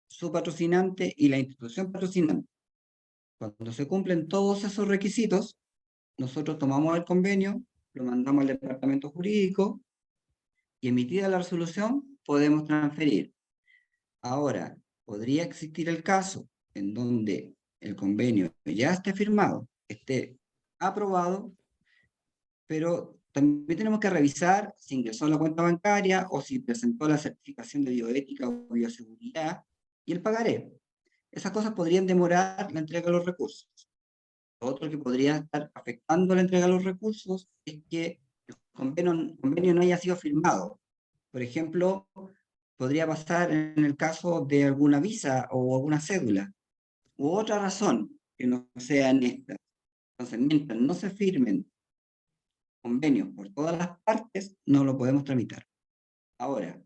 su patrocinante y la institución patrocinante. Cuando se cumplen todos esos requisitos, nosotros tomamos el convenio, lo mandamos al departamento jurídico y emitida la resolución, podemos transferir. Ahora, podría existir el caso en donde el convenio ya esté firmado, esté aprobado, pero también tenemos que revisar si ingresó a la cuenta bancaria o si presentó la certificación de bioética o bioseguridad y el pagaré. Esas cosas podrían demorar la entrega de los recursos. Lo otro que podría estar afectando la entrega de los recursos es que el convenio no haya sido firmado. Por ejemplo, podría pasar en el caso de alguna visa o alguna cédula, u otra razón que no sea en esta. Entonces, mientras no se firmen convenios por todas las partes, no lo podemos tramitar. Ahora,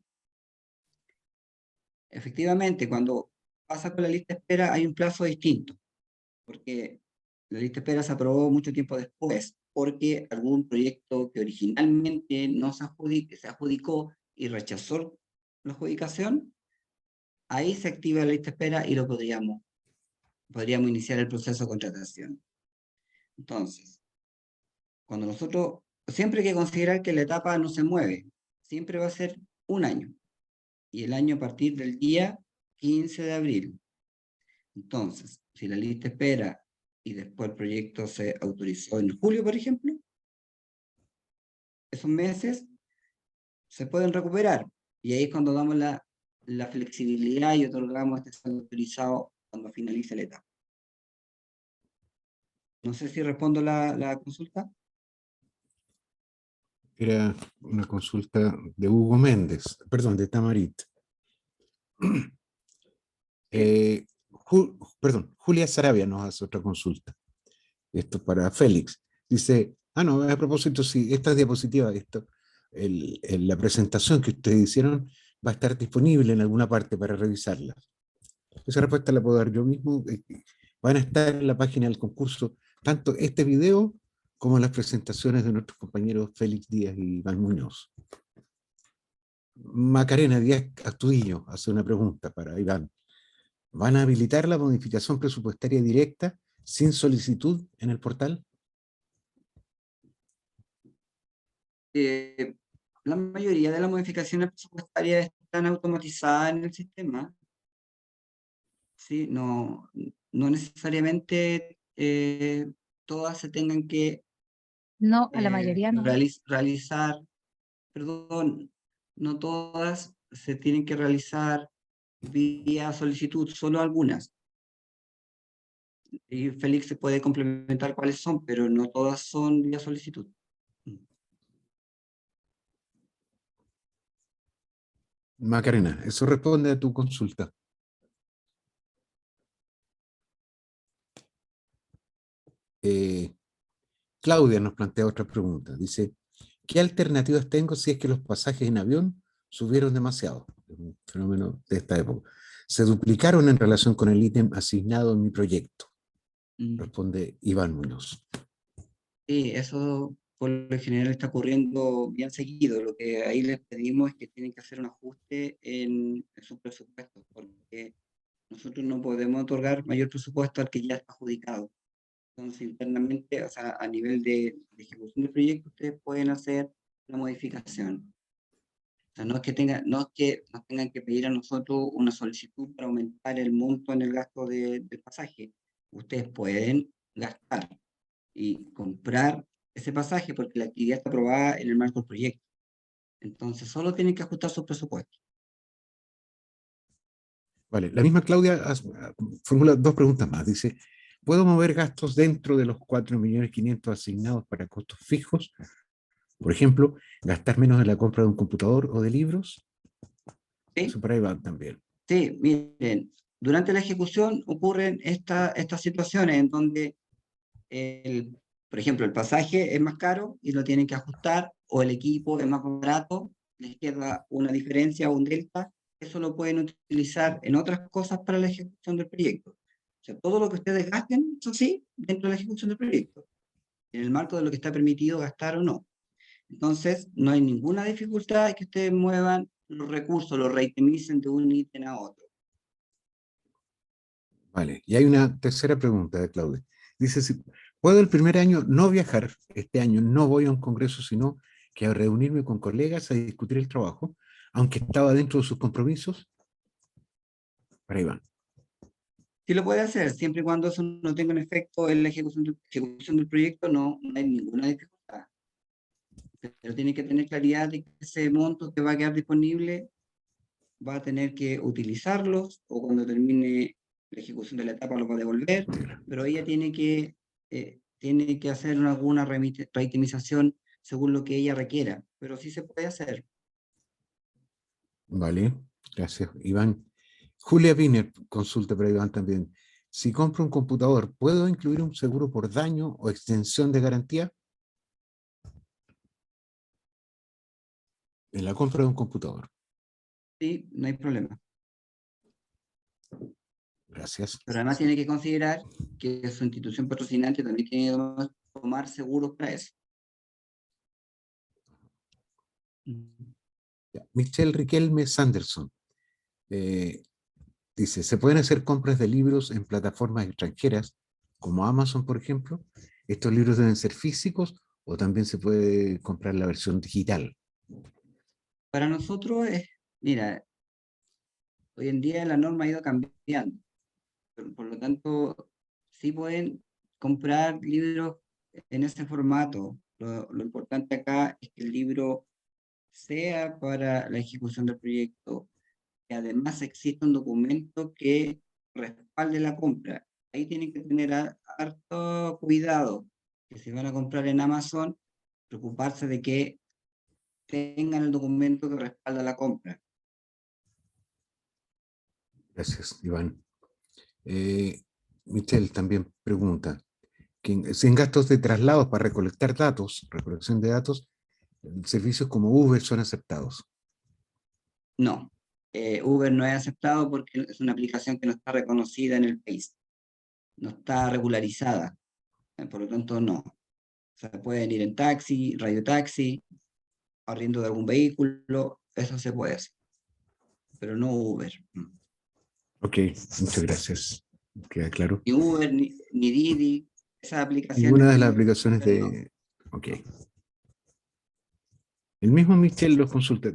efectivamente, cuando pasa por la lista de espera hay un plazo distinto, porque la lista de espera se aprobó mucho tiempo después, porque algún proyecto que originalmente no se adjudicó y rechazó la adjudicación, ahí se activa la lista de espera y lo podríamos iniciar el proceso de contratación. Entonces, cuando nosotros, siempre hay que considerar que la etapa no se mueve, siempre va a ser un año, y el año a partir del día 15 de abril. Entonces, si la lista espera y después el proyecto se autorizó en julio, por ejemplo, esos meses se pueden recuperar, y ahí es cuando damos la flexibilidad y otorgamos este saldo autorizado cuando finalice la etapa. No sé si respondo la consulta. Era una consulta de Hugo Méndez, perdón, de Tamarit. Perdón, Julia Sarabia nos hace otra consulta. Esto para Félix. Dice, no, a propósito, si esta diapositiva, la presentación que ustedes hicieron va a estar disponible en alguna parte para revisarla. Esa respuesta la puedo dar yo mismo. Van a estar en la página del concurso tanto este video como las presentaciones de nuestros compañeros Félix Díaz y Iván Muñoz. Macarena Díaz Astudillo hace una pregunta para Iván. ¿Van a habilitar la modificación presupuestaria directa sin solicitud en el portal? La mayoría de las modificaciones presupuestarias están automatizadas en el sistema. Sí, no necesariamente todas se tengan que No, a la mayoría no. realizar, perdón, no todas se tienen que realizar vía solicitud, solo algunas. Y Félix se puede complementar cuáles son, pero no todas son vía solicitud. Macarena, eso responde a tu consulta. Claudia nos plantea otra pregunta. Dice, ¿qué alternativas tengo si es que los pasajes en avión subieron demasiado? Es un fenómeno de esta época. Se duplicaron en relación con el ítem asignado en mi proyecto. Responde Iván Muñoz. Sí, eso por lo general está ocurriendo bien seguido. Lo que ahí les pedimos es que tienen que hacer un ajuste en su presupuesto, porque nosotros no podemos otorgar mayor presupuesto al que ya está adjudicado. Entonces, internamente, o sea, a nivel de ejecución del proyecto, ustedes pueden hacer una modificación. O sea, no es que nos tengan que pedir a nosotros una solicitud para aumentar el monto en el gasto del pasaje. Ustedes pueden gastar y comprar ese pasaje porque la actividad está aprobada en el marco del proyecto. Entonces, solo tienen que ajustar su presupuesto. Vale, la misma Claudia formula dos preguntas más. Dice, ¿puedo mover gastos dentro de los 4.500.000 asignados para costos fijos? Por ejemplo, gastar menos en la compra de un computador o de libros. ¿Sí? Eso para Iván también. Sí, miren, durante la ejecución ocurren estas situaciones en donde, por ejemplo, el pasaje es más caro y lo tienen que ajustar, o el equipo es más barato, les queda una diferencia o un delta, eso lo pueden utilizar en otras cosas para la ejecución del proyecto. O sea, todo lo que ustedes gasten, eso sí, dentro de la ejecución del proyecto, en el marco de lo que está permitido gastar o no. Entonces, no hay ninguna dificultad en que ustedes muevan los recursos, los reitemicen de un ítem a otro. Vale, y hay una tercera pregunta de Claudia. Dice, si puedo el primer año no viajar, este año no voy a un congreso, sino que a reunirme con colegas a discutir el trabajo, aunque estaba dentro de sus compromisos. Para Iván. Sí lo puede hacer, siempre y cuando eso no tenga un efecto en la ejecución del proyecto, no hay ninguna dificultad. Pero tiene que tener claridad de que ese monto que va a quedar disponible va a tener que utilizarlos, o cuando termine la ejecución de la etapa los va a devolver, pero ella tiene que hacer alguna reitemización según lo que ella requiera, pero sí se puede hacer. Vale, gracias, Iván. Julia Wiener consulta para Iván también. Si compro un computador, ¿puedo incluir un seguro por daño o extensión de garantía? En la compra de un computador. Sí, no hay problema. Gracias. Pero además tiene que considerar que su institución patrocinante también tiene que tomar seguros para eso. Michelle Riquelme Sanderson dice, ¿se pueden hacer compras de libros en plataformas extranjeras, como Amazon, por ejemplo? ¿Estos libros deben ser físicos o también se puede comprar la versión digital? Para nosotros mira, hoy en día la norma ha ido cambiando. Por lo tanto, sí pueden comprar libros en ese formato. Lo importante acá es que el libro sea para la ejecución del proyecto, que además exista un documento que respalde la compra. Ahí tienen que tener harto cuidado, que si van a comprar en Amazon, preocuparse de que tengan el documento que respalda la compra. Gracias, Iván. Michelle también pregunta, si en gastos de traslados para recolectar datos, recolección de datos, servicios como Uber son aceptados. No, Uber no es aceptado porque es una aplicación que no está reconocida en el país, no está regularizada, por lo tanto no. O sea, pueden ir en taxi, radiotaxi, arriendo de algún vehículo, eso se puede hacer, pero no Uber. Ok, muchas gracias. Queda claro. Ni Uber, ni Didi, esas aplicaciones. Ninguna de las aplicaciones no. de... Ok. El mismo Michel nos consulta,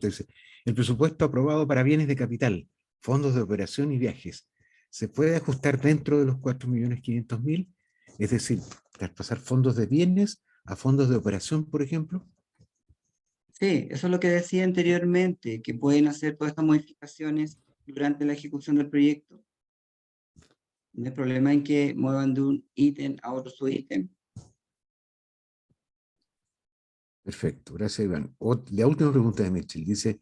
dice, el presupuesto aprobado para bienes de capital, fondos de operación y viajes, ¿se puede ajustar dentro de los 4.500.000? Es decir, traspasar fondos de bienes a fondos de operación, por ejemplo. Sí, eso es lo que decía anteriormente, que pueden hacer todas estas modificaciones durante la ejecución del proyecto. No hay problema en que muevan de un ítem a otro subítem. Perfecto, gracias Iván. La última pregunta de Michel dice,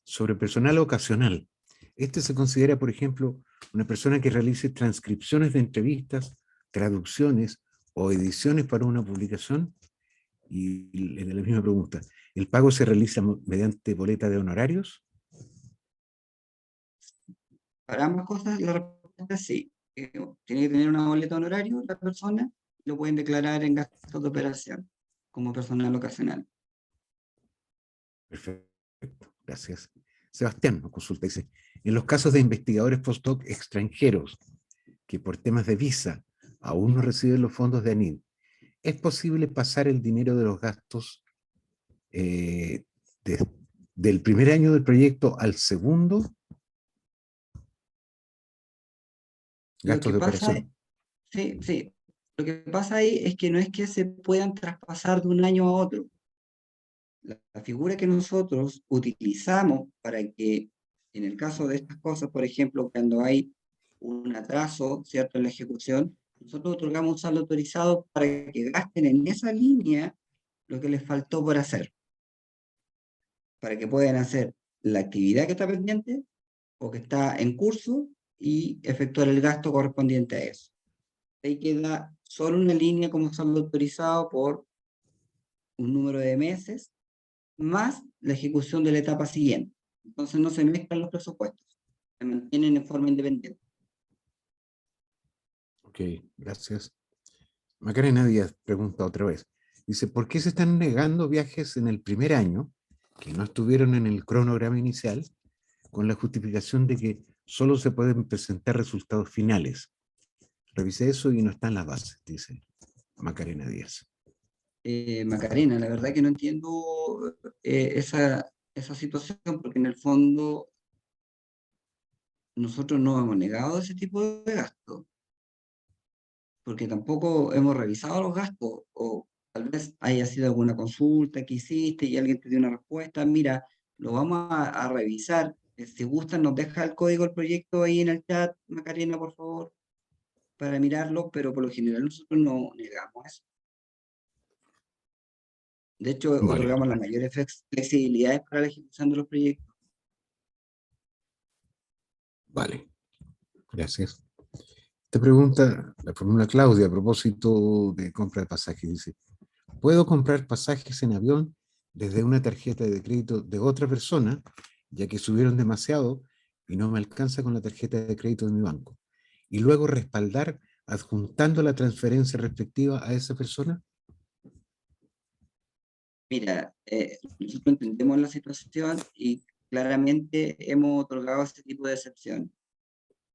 sobre personal ocasional. Este se considera, por ejemplo, una persona que realice transcripciones de entrevistas, traducciones o ediciones para una publicación. Y la misma pregunta, ¿el pago se realiza mediante boleta de honorarios? Para ambas cosas, la respuesta es sí. Tiene que tener una boleta honorario la persona, lo pueden declarar en gastos de operación como personal ocasional. Perfecto, gracias. Sebastián nos consulta, dice, en los casos de investigadores postdoc extranjeros que por temas de visa aún no reciben los fondos de ANID, ¿es posible pasar el dinero de los gastos del primer año del proyecto al segundo? Lo Gastos que de pasa, operación. sí, sí. Lo que pasa ahí es que no es que se puedan traspasar de un año a otro. La figura que nosotros utilizamos para que, en el caso de estas cosas, por ejemplo, cuando hay un atraso, ¿cierto?, en la ejecución, nosotros otorgamos un saldo autorizado para que gasten en esa línea lo que les faltó por hacer, para que puedan hacer la actividad que está pendiente o que está en curso y efectuar el gasto correspondiente a eso. Ahí queda solo una línea como saldo autorizado por un número de meses, más la ejecución de la etapa siguiente. Entonces no se mezclan los presupuestos, se mantienen en forma independiente. Ok, gracias. Macarena Díaz pregunta otra vez. Dice, ¿por qué se están negando viajes en el primer año que no estuvieron en el cronograma inicial con la justificación de que solo se pueden presentar resultados finales? Revisé eso y no está en las bases, dice Macarena Díaz. Macarena, la verdad que no entiendo esa situación, porque en el fondo nosotros no hemos negado ese tipo de gastos, porque tampoco hemos revisado los gastos, o tal vez haya sido alguna consulta que hiciste y alguien te dio una respuesta, mira, lo vamos a revisar. Si gustan, nos deja el código del proyecto ahí en el chat, Macarena, por favor, para mirarlo, pero por lo general nosotros no negamos eso. De hecho, Vale, otorgamos las mayores flexibilidades para la ejecución de los proyectos. vale. Gracias. Esta pregunta la formula Claudia a propósito de compra de pasajes. Dice, ¿puedo comprar pasajes en avión desde una tarjeta de crédito de otra persona, ya que subieron demasiado y no me alcanza con la tarjeta de crédito de mi banco? Y luego respaldar adjuntando la transferencia respectiva a esa persona. Mira, nosotros entendemos la situación y claramente hemos otorgado ese tipo de excepción.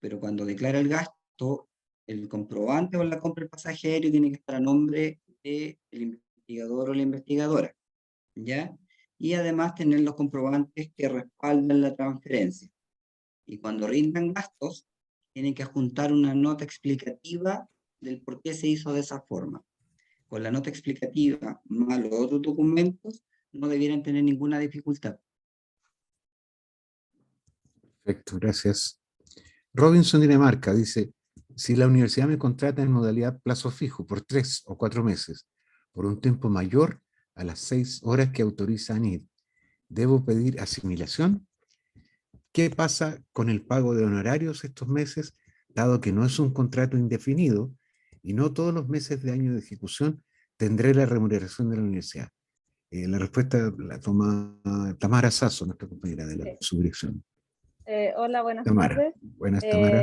Pero cuando declara el gasto, el comprobante o la compra del pasaje aéreo tiene que estar a nombre del investigador o la investigadora, ¿ya? Y además tener los comprobantes que respaldan la transferencia. Y cuando rindan gastos, tienen que adjuntar una nota explicativa del por qué se hizo de esa forma. Con la nota explicativa más los otros documentos, no debieran tener ninguna dificultad. Perfecto, gracias. Robinson Dinamarca dice, si la universidad me contrata en modalidad plazo fijo por 3 o 4 meses, por un tiempo mayor a las 6 horas que autoriza ANID, ¿debo pedir asimilación? ¿Qué pasa con el pago de honorarios estos meses, dado que no es un contrato indefinido y no todos los meses de año de ejecución tendré la remuneración de la universidad? La respuesta la toma Tamara Sasso, nuestra compañera de la Sí. subdirección. Hola, buenas Tamara. tardes. Buenas, Tamara.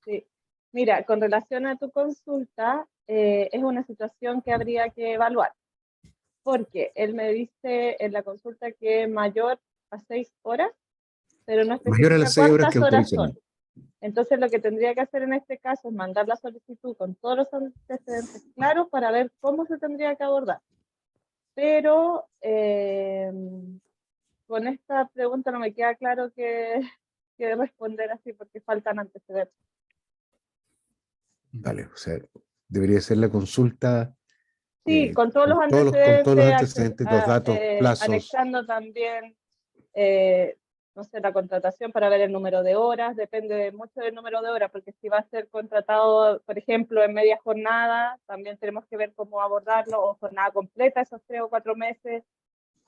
Sí. Mira, con relación a tu consulta, es una situación que habría que evaluar, porque él me dice en la consulta que es mayor a 6 horas, pero no Mayor a especifica las 6 horas cuántas que horas autorizan. son. Entonces, lo que tendría que hacer en este caso es mandar la solicitud con todos los antecedentes claros para ver cómo se tendría que abordar. Pero con esta pregunta no me queda claro que responder así porque faltan antecedentes. Vale, o sea, debería ser la consulta Sí, con todos los con todos los antecedentes, antecedentes, los datos, plazos. anexando también, no sé, la contratación para ver el número de horas, depende mucho del número de horas, porque si va a ser contratado, por ejemplo, en media jornada, también tenemos que ver cómo abordarlo, o jornada completa, esos 3 o 4 meses,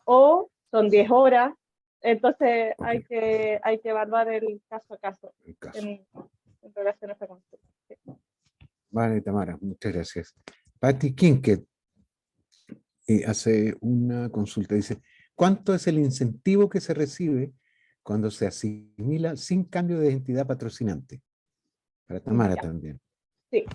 o son 10 horas, Entonces hay que evaluar el caso a caso El caso. en relación a esta consulta. Sí. Vale, Tamara, muchas gracias. Patty Kinket hace una consulta. Dice, ¿cuánto es el incentivo que se recibe cuando se asimila sin cambio de identidad patrocinante? Para Tamara Ya. también. Sí.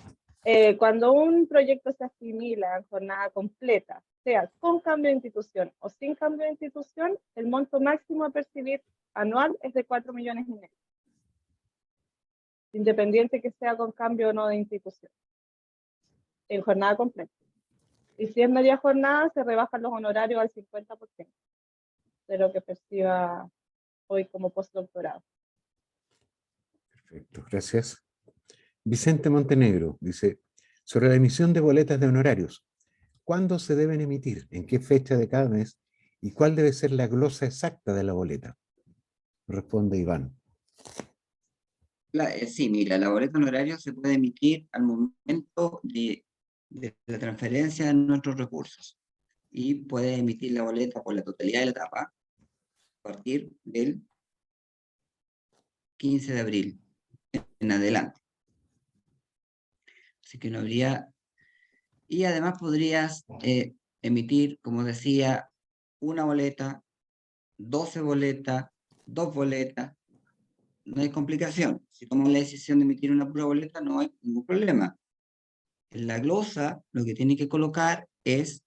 Cuando un proyecto se asimila en jornada completa, sea con cambio de institución o sin cambio de institución, el monto máximo a percibir anual es de 4,5 millones, independiente que sea con cambio o no de institución, en jornada completa. Y si es media jornada, se rebajan los honorarios al 50% de lo que perciba hoy como postdoctorado. Perfecto, gracias. Vicente Montenegro dice, sobre la emisión de boletas de honorarios, ¿cuándo se deben emitir? ¿En qué fecha de cada mes? ¿Y cuál debe ser la glosa exacta de la boleta? Responde Iván. Sí, mira, la boleta honorario se puede emitir al momento de la transferencia de nuestros recursos y puede emitir la boleta por la totalidad de la etapa a partir del 15 de abril en adelante. Así que no habría... Y además podrías emitir, como decía, una boleta, 12 boletas, 2 boletas. No hay complicación. Si tomas la decisión de emitir una pura boleta, no hay ningún problema. En la glosa, lo que tiene que colocar es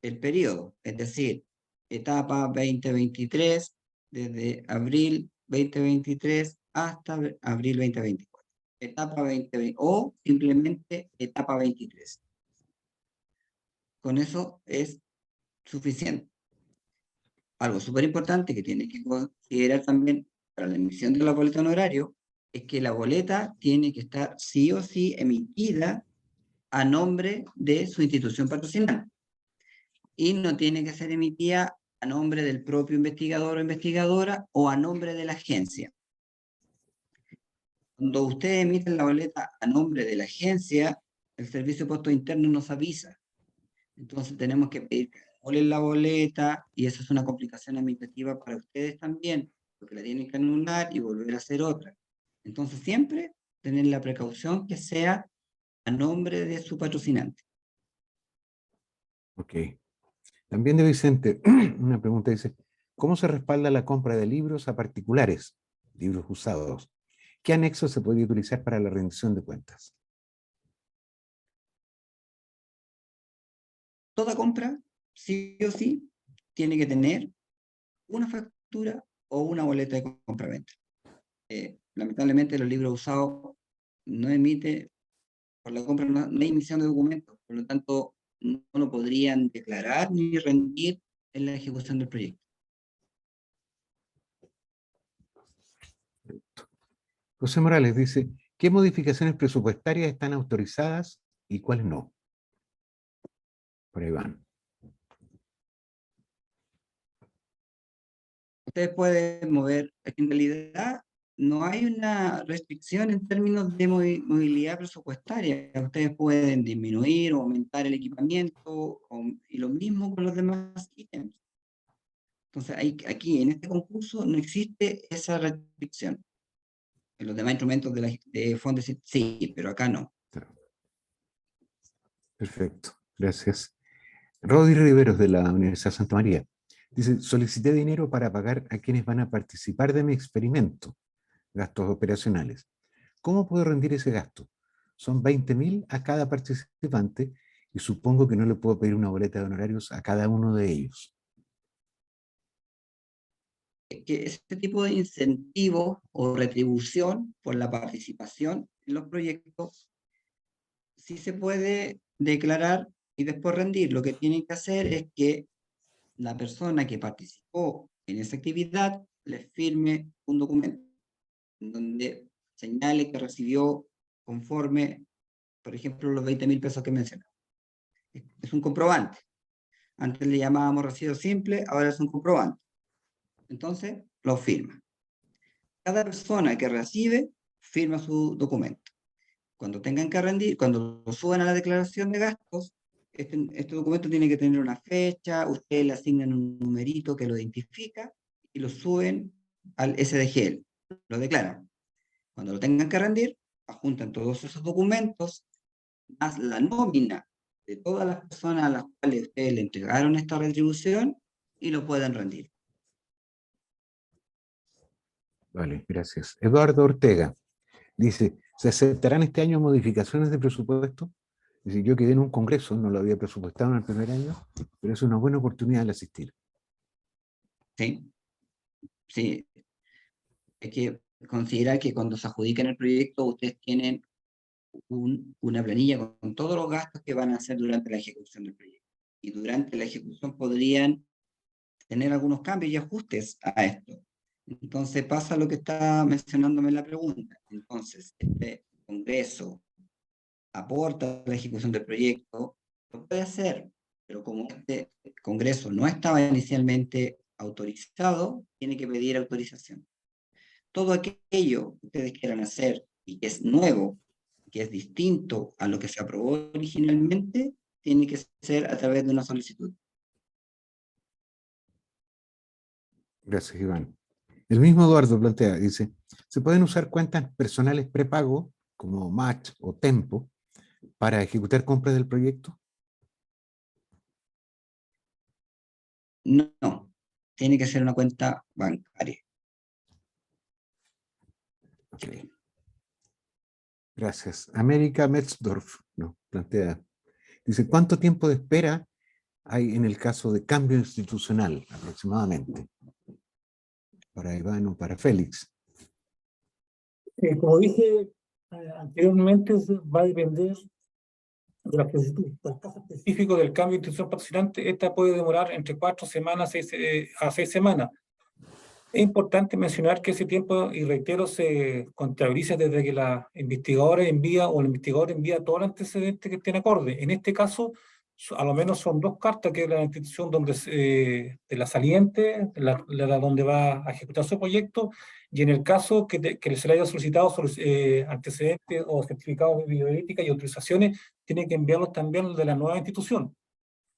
el periodo, es decir, etapa 2023, desde abril 2023 hasta abril 2024. Etapa 2020 o simplemente etapa 23. Con eso es suficiente. Algo súper importante que tiene que considerar también para la emisión de la boleta honorario es que la boleta tiene que estar sí o sí emitida a nombre de su institución patrocinante y no tiene que ser emitida a nombre del propio investigador o investigadora o a nombre de la agencia. Cuando ustedes emiten la boleta a nombre de la agencia, el Servicio de Impuestos Internos nos avisa. Entonces tenemos que pedir que anulen la boleta y eso es una complicación administrativa para ustedes también, porque la tienen que anular y volver a hacer otra. Entonces siempre tener la precaución que sea a nombre de su patrocinante. Ok. También de Vicente, una pregunta dice, ¿cómo se respalda la compra de libros a particulares, libros usados? ¿Qué anexo se podría utilizar para la rendición de cuentas? Toda compra, sí o sí, tiene que tener una factura o una boleta de compra-venta. Lamentablemente los libros usados no emite, por la compra no hay emisión de documentos, por lo tanto no lo podrían declarar ni rendir en la ejecución del proyecto. José Morales dice, ¿qué modificaciones presupuestarias están autorizadas y cuáles no? Por ahí van. Ustedes pueden mover, en realidad no hay una restricción en términos de movilidad presupuestaria. Ustedes pueden disminuir o aumentar el equipamiento y lo mismo con los demás ítems. Entonces, aquí en este concurso no existe esa restricción. En los demás instrumentos de fondos sí, pero acá no. Perfecto, gracias. Rodi Riveros de la Universidad de Santa María dice, solicité dinero para pagar a quienes van a participar de mi experimento, gastos operacionales. ¿Cómo puedo rendir ese gasto? Son 20.000 a cada participante y supongo que no le puedo pedir una boleta de honorarios a cada uno de ellos. Que este tipo de incentivo o retribución por la participación en los proyectos sí se puede declarar y después rendir. Lo que tienen que hacer es que la persona que participó en esa actividad les firme un documento donde señale que recibió conforme, por ejemplo, los 20.000 pesos que mencioné. Es un comprobante. Antes le llamábamos recibo simple, ahora es un comprobante. Entonces, lo firma. Cada persona que recibe, firma su documento. Cuando tengan que rendir, cuando lo suban a la declaración de gastos, este documento tiene que tener una fecha, ustedes le asignan un numerito que lo identifica, y y lo suben al SDGL, lo declaran. Cuando lo tengan que rendir, adjuntan todos esos documentos, más la nómina de todas las personas a las cuales ustedes le entregaron esta retribución y lo pueden rendir. Vale, gracias. Eduardo Ortega dice, ¿se aceptarán este año modificaciones de presupuesto? Dice, yo quedé en un congreso, no lo había presupuestado en el primer año, pero es una buena oportunidad de asistir. ¿Sí? Sí. Hay que considerar que cuando se adjudican el proyecto, ustedes tienen una planilla con todos los gastos que van a hacer durante la ejecución del proyecto. Y durante la ejecución podrían tener algunos cambios y ajustes a esto. Entonces pasa lo que está mencionándome en la pregunta. Entonces, este congreso aporta a la ejecución del proyecto, lo puede hacer, pero como este congreso no estaba inicialmente autorizado, tiene que pedir autorización. Todo aquello que ustedes quieran hacer y que es nuevo, que es distinto a lo que se aprobó originalmente, tiene que ser a través de una solicitud. Gracias, Iván. El mismo Eduardo plantea, dice, ¿se pueden usar cuentas personales prepago, como Match o Tempo, para ejecutar compras del proyecto? No, tiene que ser una cuenta bancaria. Ok. Gracias. América Metzdorf nos plantea, dice, ¿cuánto tiempo de espera hay en el caso de cambio institucional aproximadamente? Para Iván o para Félix. Como dije anteriormente, va a depender de la solicitud. El caso específico del cambio de institución patrocinante, esta puede demorar entre 4 semanas a 6 semanas. Es importante mencionar que ese tiempo, y reitero, se contabiliza desde que la investigadora envía o el investigador envía todo el antecedente que estén acorde. En este caso, a lo menos son 2 cartas, que es la institución donde de la saliente, la donde va a ejecutar su proyecto, y en el caso que se le haya solicitado antecedentes o certificados de bioética y autorizaciones, tiene que enviarlos también de la nueva institución.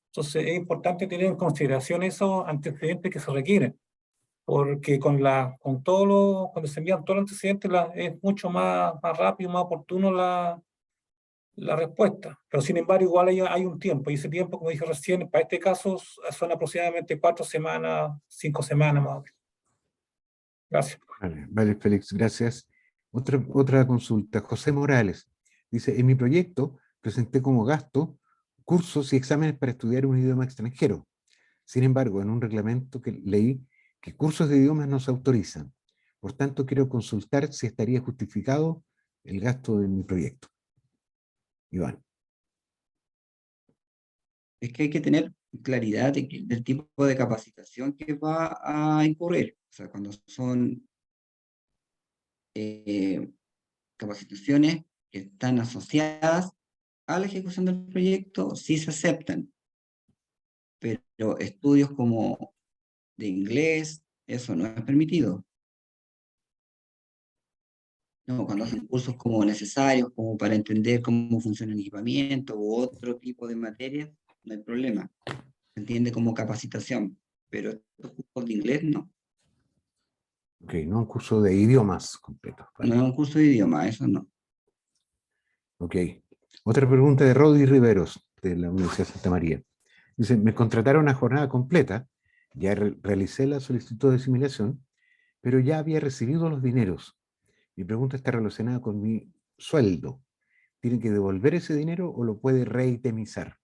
Entonces es importante tener en consideración esos antecedentes que se requieren, porque cuando se envían todos los antecedentes es mucho más rápido, más oportuno la respuesta. Pero sin embargo, igual hay un tiempo, y ese tiempo, como dije recién, para este caso son aproximadamente 4 semanas, 5 semanas más o menos. Gracias. Vale, Félix, gracias. Otra consulta. José Morales dice, en mi proyecto presenté como gasto cursos y exámenes para estudiar un idioma extranjero. Sin embargo, en un reglamento que leí que cursos de idiomas no se autorizan. Por tanto, quiero consultar si estaría justificado el gasto de mi proyecto. Iván. Es que hay que tener claridad del tipo de capacitación que va a incurrir. O sea, cuando son capacitaciones que están asociadas a la ejecución del proyecto, sí se aceptan. Pero estudios como de inglés, eso no es permitido. No, cuando hacen cursos como necesarios, como para entender cómo funciona el equipamiento u otro tipo de materias, no hay problema. Se entiende como capacitación, pero estos cursos de inglés no. Ok, no un curso de idiomas completo. No Vale. es un curso de idioma, eso no. Ok. Otra pregunta de Rodi Riveros, de la Universidad de Santa María. Dice, me contrataron a jornada completa, ya realicé la solicitud de asimilación, pero ya había recibido los dineros. Mi pregunta está relacionada con mi sueldo. ¿Tiene que devolver ese dinero o lo puede reitemizar?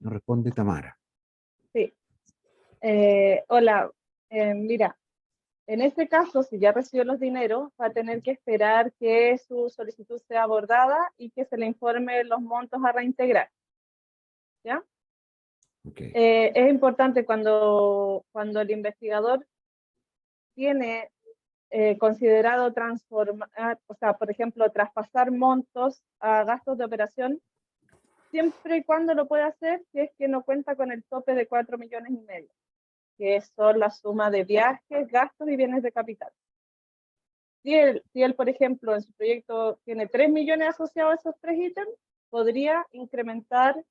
Nos responde Tamara. Sí. Hola, mira, en este caso, si ya recibió los dineros, va a tener que esperar que su solicitud sea abordada y que se le informe los montos a reintegrar. ¿Ya? Okay. Es importante cuando el investigador tiene considerado transformar, o sea, por ejemplo, traspasar montos a gastos de operación, siempre y cuando lo pueda hacer, si es que no cuenta con el tope de 4,5 millones, que son la suma de viajes, gastos y bienes de capital. Si él, por ejemplo, en su proyecto tiene 3 millones asociados a esos 3 ítems, podría incrementar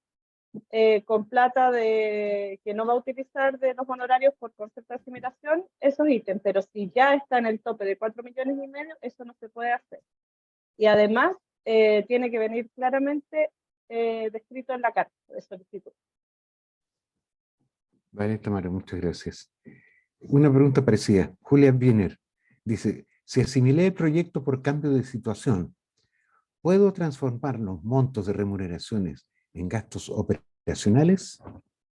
con plata que no va a utilizar de los honorarios por concepto de asimilación esos ítems, pero si ya está en el tope de 4,5 millones, eso no se puede hacer. Y además, tiene que venir claramente descrito en la carta de solicitud. Vale, Tamara, muchas gracias. Una pregunta parecida. Julia Biener dice, si asimilé el proyecto por cambio de situación, ¿puedo transformar los montos de remuneraciones en gastos operacionales?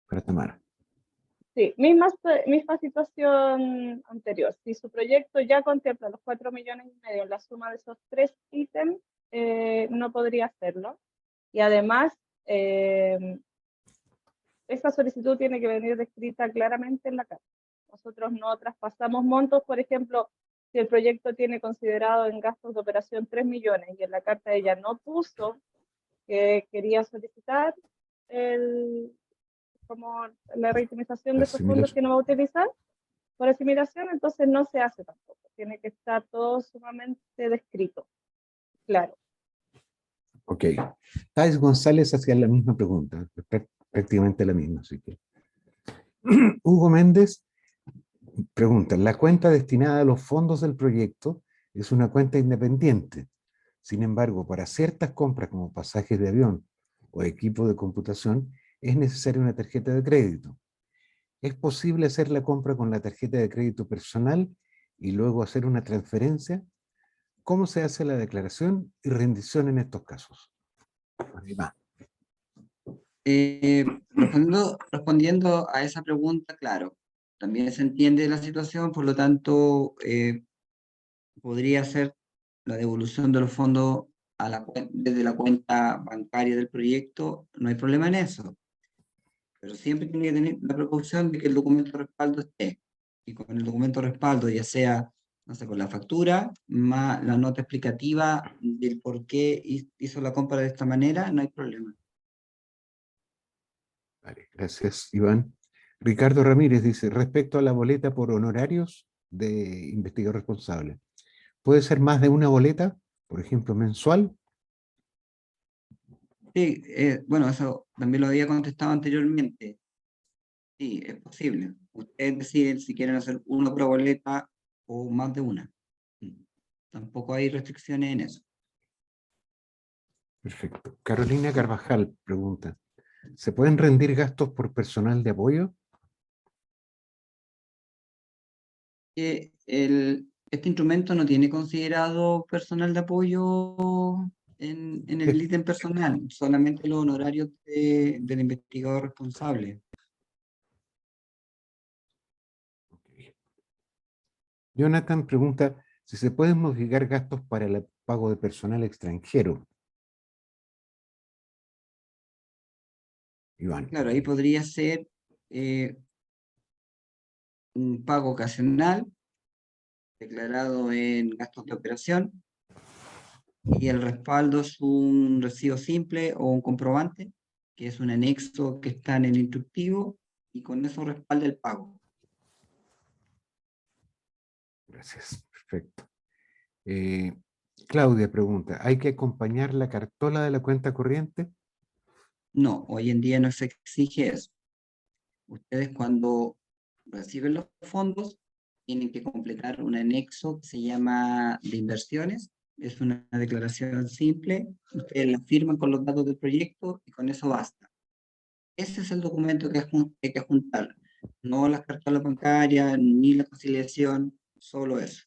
Para Tamara. Sí, misma situación anterior. Si su proyecto ya contempla los 4,5 millones, la suma de esos 3 ítems, no podría hacerlo. Y además, esa solicitud tiene que venir descrita claramente en la carta. Nosotros no traspasamos montos, por ejemplo, si el proyecto tiene considerado en gastos de operación 3 millones y en la carta ella no puso que quería solicitar como la reutilización de esos fondos que no va a utilizar por asimilación, entonces no se hace tampoco. Tiene que estar todo sumamente descrito. Claro. Ok. Thais González hacía la misma pregunta, prácticamente la misma, así que. Hugo Méndez pregunta, ¿la cuenta destinada a los fondos del proyecto es una cuenta independiente? Sin embargo, para ciertas compras como pasajes de avión o equipo de computación, es necesaria una tarjeta de crédito. ¿Es posible hacer la compra con la tarjeta de crédito personal y luego hacer una transferencia? ¿Cómo se hace la declaración y rendición en estos casos? Respondiendo a esa pregunta, claro, también se entiende la situación, por lo tanto, podría ser la devolución de los fondos desde la cuenta bancaria del proyecto, no hay problema en eso. Pero siempre tiene que tener la precaución de que el documento de respaldo esté. Y con el documento de respaldo, ya sea, no sé, con la factura, más la nota explicativa del por qué hizo la compra de esta manera, no hay problema. Vale, gracias, Iván. Ricardo Ramírez dice, respecto a la boleta por honorarios de investigador responsable, ¿puede ser más de una boleta, por ejemplo, mensual? Sí, bueno, eso también lo había contestado anteriormente. Sí, es posible. Ustedes deciden si quieren hacer una por boleta o más de una. Tampoco hay restricciones en eso. Perfecto. Carolina Carvajal pregunta, ¿se pueden rendir gastos por personal de apoyo? Este instrumento no tiene considerado personal de apoyo en el ítem personal, solamente los honorarios del investigador responsable. Okay. Jonathan pregunta si se pueden modificar gastos para el pago de personal extranjero. Iván. Claro, ahí podría ser un pago ocasional declarado en gastos de operación y el respaldo es un recibo simple o un comprobante, que es un anexo que está en el instructivo y con eso respalda el pago. Gracias, perfecto. Claudia pregunta, ¿hay que acompañar la cartola de la cuenta corriente? No, hoy en día no se exige eso. Ustedes cuando reciben los fondos tienen que completar un anexo que se llama de inversiones. Es una declaración simple. Ustedes la firman con los datos del proyecto y con eso basta. Ese es el documento que hay que juntar. No las cartolas bancarias ni la conciliación, solo eso.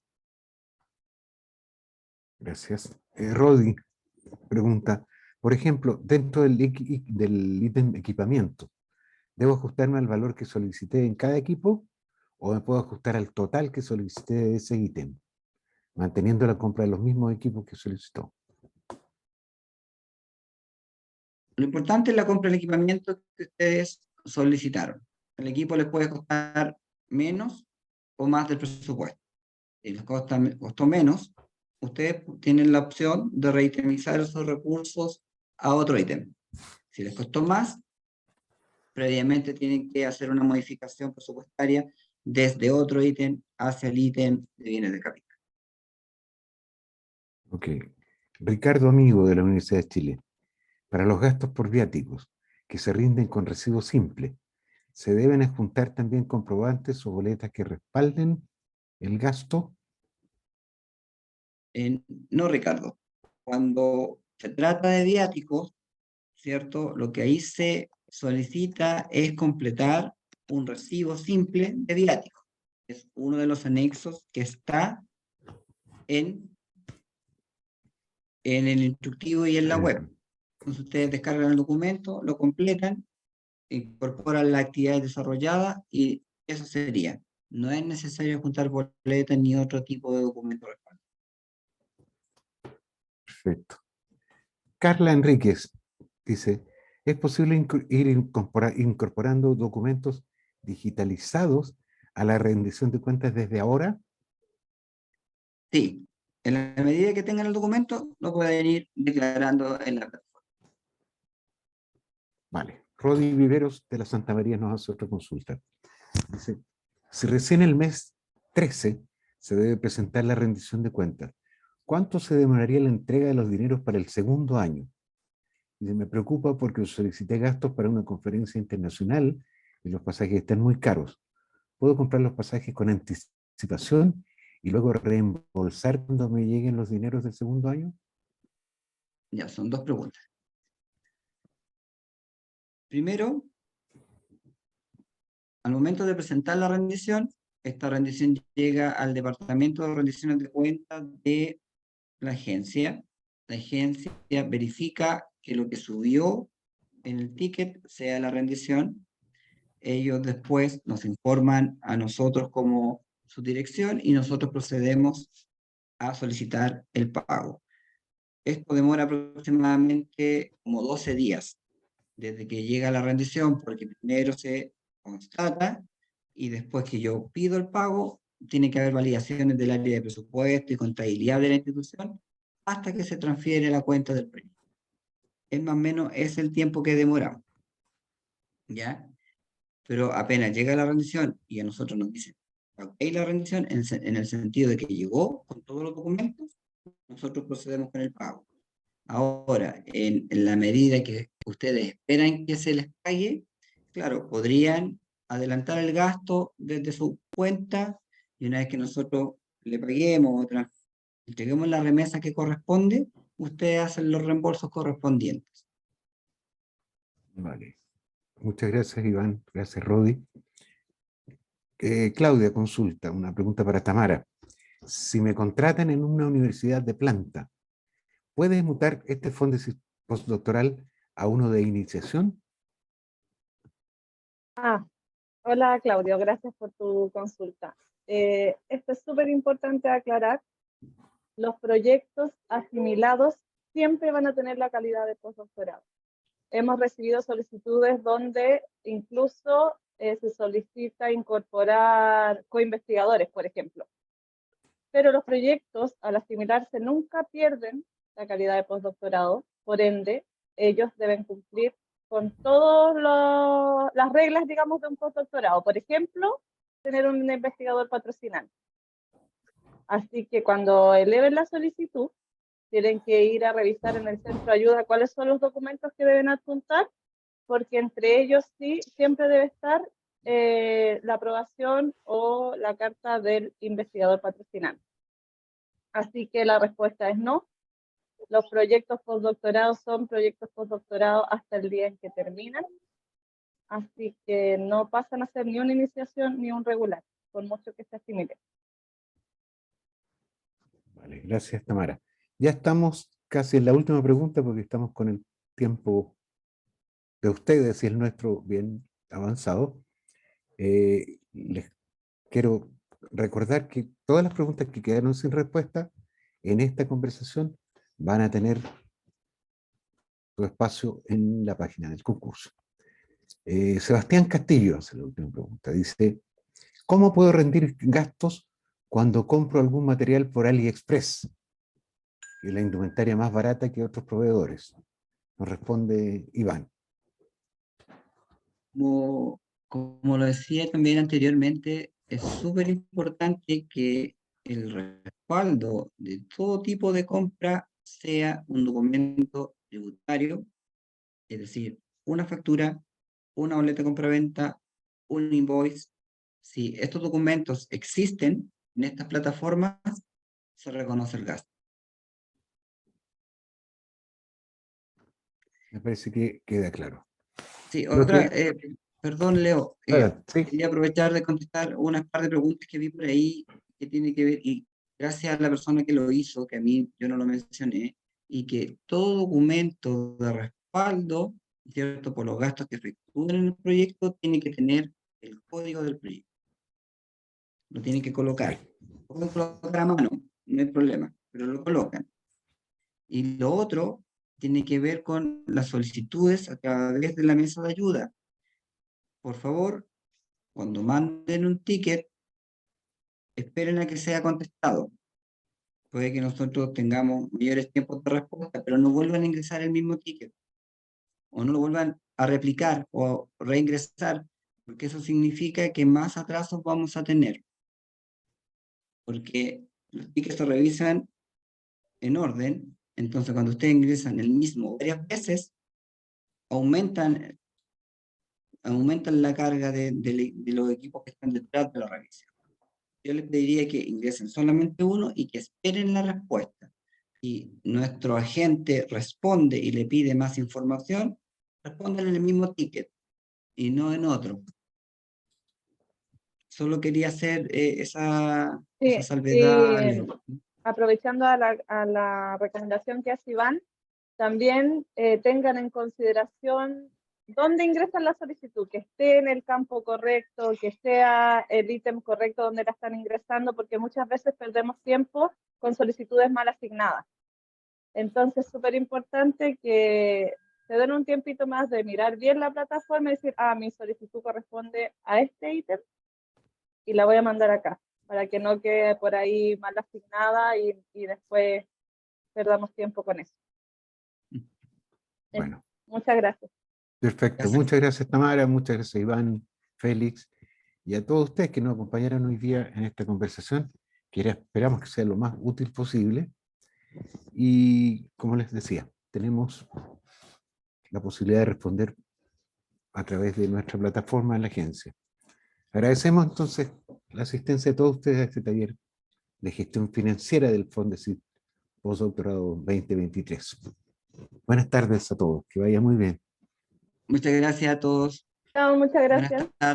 Gracias. Rodi pregunta, por ejemplo, dentro del ítem equipamiento, ¿debo ajustarme al valor que solicité en cada equipo o me puedo ajustar al total que solicité de ese ítem, manteniendo la compra de los mismos equipos que solicitó? Lo importante es la compra del equipamiento que ustedes solicitaron. El equipo les puede costar menos o más del presupuesto. Si les costó menos, ustedes tienen la opción de reitemizar esos recursos a otro ítem. Si les costó más, previamente tienen que hacer una modificación presupuestaria desde otro ítem hacia el ítem de bienes de capital. Ok. Ricardo Amigo de la Universidad de Chile. Para los gastos por viáticos, que se rinden con recibo simple. ¿Se deben adjuntar también comprobantes o boletas que respalden el gasto? No, Ricardo. Cuando se trata de viáticos, ¿cierto? Lo que ahí se solicita es completar un recibo simple de viáticos. Es uno de los anexos que está en el instructivo y en la web. Entonces ustedes descargan el documento, lo completan, incorporan las actividades desarrolladas y eso sería. No es necesario juntar boletas ni otro tipo de documento. Perfecto. Carla Enríquez dice, ¿es posible ir incorporando documentos digitalizados a la rendición de cuentas desde ahora? Sí, en la medida que tengan el documento, lo pueden ir declarando en la plataforma. Vale. Rodi Viveros de la Santa María nos hace otra consulta. Dice, si recién el mes 13 se debe presentar la rendición de cuentas, ¿cuánto se demoraría la entrega de los dineros para el segundo año? Dice, me preocupa porque solicité gastos para una conferencia internacional y los pasajes están muy caros. ¿Puedo comprar los pasajes con anticipación y luego reembolsar cuando me lleguen los dineros del segundo año? Ya, son dos preguntas. Primero, al momento de presentar la rendición, esta rendición llega al departamento de rendiciones de cuentas de la agencia. La agencia verifica que lo que subió en el ticket sea la rendición. Ellos después nos informan a nosotros como su dirección y nosotros procedemos a solicitar el pago. Esto demora aproximadamente como 12 días desde que llega la rendición, porque primero se constata y después que yo pido el pago, tiene que haber validaciones del área de presupuesto y contabilidad de la institución hasta que se transfiere a la cuenta del proyecto. Es más o menos es el tiempo que demoramos. ¿Ya? Pero apenas llega la rendición y a nosotros nos dicen, ok, la rendición en el sentido de que llegó con todos los documentos, nosotros procedemos con el pago. Ahora, en la medida que ustedes esperan que se les pague, claro, podrían adelantar el gasto desde su cuenta y una vez que nosotros le paguemos o entreguemos la remesa que corresponde, ustedes hacen los reembolsos correspondientes. Vale. Muchas gracias, Iván. Gracias, Rodi. Claudia consulta, una pregunta para Tamara. Si me contratan en una universidad de planta, ¿puede mutar este fondo postdoctoral a uno de iniciación? Hola Claudio, gracias por tu consulta. Esto es súper importante aclarar. Los proyectos asimilados siempre van a tener la calidad de postdoctorado. Hemos recibido solicitudes donde incluso se solicita incorporar coinvestigadores, por ejemplo. Pero los proyectos, al asimilarse, nunca pierden la calidad de postdoctorado. Por ende, ellos deben cumplir con todas las reglas, digamos, de un postdoctorado. Por ejemplo, tener un investigador patrocinante. Así que cuando eleven la solicitud, tienen que ir a revisar en el centro de ayuda cuáles son los documentos que deben adjuntar, porque entre ellos sí siempre debe estar la aprobación o la carta del investigador patrocinante. Así que la respuesta es no. Los proyectos postdoctorados son proyectos postdoctorados hasta el día en que terminan. Así que no pasan a ser ni una iniciación ni un regular, por mucho que se asimile. Vale, gracias, Tamara. Ya estamos casi en la última pregunta porque estamos con el tiempo de ustedes y el nuestro bien avanzado. Les quiero recordar que todas las preguntas que quedaron sin respuesta en esta conversación van a tener su espacio en la página del concurso. Sebastián Castillo hace la última pregunta. Dice, ¿cómo puedo rendir gastos cuando compro algún material por AliExpress? Y la indumentaria más barata que otros proveedores. Nos responde Iván. Como lo decía también anteriormente, es súper importante que el respaldo de todo tipo de compra sea un documento tributario, es decir, una factura, una boleta de compraventa, un invoice. Si estos documentos existen en estas plataformas, se reconoce el gasto. Me parece que queda claro. Sí, Creo otra, que- perdón, Leo, Sí, quería aprovechar de contestar unas par de preguntas que vi por ahí que tiene que ver, y gracias a la persona que lo hizo, que a mí yo no lo mencioné, y que todo documento de respaldo, ¿cierto?, por los gastos que efectúen en el proyecto, tiene que tener el código del proyecto. Lo tienen que colocar. Lo pueden colocar a mano, no hay problema, pero lo colocan. Y lo otro tiene que ver con las solicitudes a través de la mesa de ayuda. Por favor, cuando manden un ticket, esperen a que sea contestado. Puede que nosotros tengamos mayores tiempos de respuesta, pero no vuelvan a ingresar el mismo ticket. O no lo vuelvan a replicar o reingresar, porque eso significa que más atrasos vamos a tener. Porque los tickets se revisan en orden, entonces cuando ustedes ingresan el mismo varias veces, aumentan la carga de los equipos que están detrás de la revisión. Yo les pediría que ingresen solamente uno y que esperen la respuesta. Si nuestro agente responde y le pide más información, respondan en el mismo ticket y no en otro. Solo quería hacer esa Sí, salvedad. y aprovechando a la recomendación que hace Iván, también tengan en consideración dónde ingresan la solicitud, que esté en el campo correcto, que sea el ítem correcto donde la están ingresando, porque muchas veces perdemos tiempo con solicitudes mal asignadas. Entonces, súper importante que se den un tiempito más de mirar bien la plataforma y decir, mi solicitud corresponde a este ítem y la voy a mandar acá, para que no quede por ahí mal asignada y después perdamos tiempo con eso. bueno, Muchas gracias. perfecto. Gracias. Muchas gracias, Tamara. Muchas gracias, Iván, Félix, y a todos ustedes que nos acompañaron hoy día en esta conversación, que esperamos que sea lo más útil posible. Y como les decía, tenemos la posibilidad de responder a través de nuestra plataforma en la agencia. Agradecemos entonces la asistencia de todos ustedes a este taller de gestión financiera del Fondesit Postdoctorado 2023. Buenas tardes a todos, que vaya muy bien. Muchas gracias a todos. Chao, muchas Buenas gracias. tardes.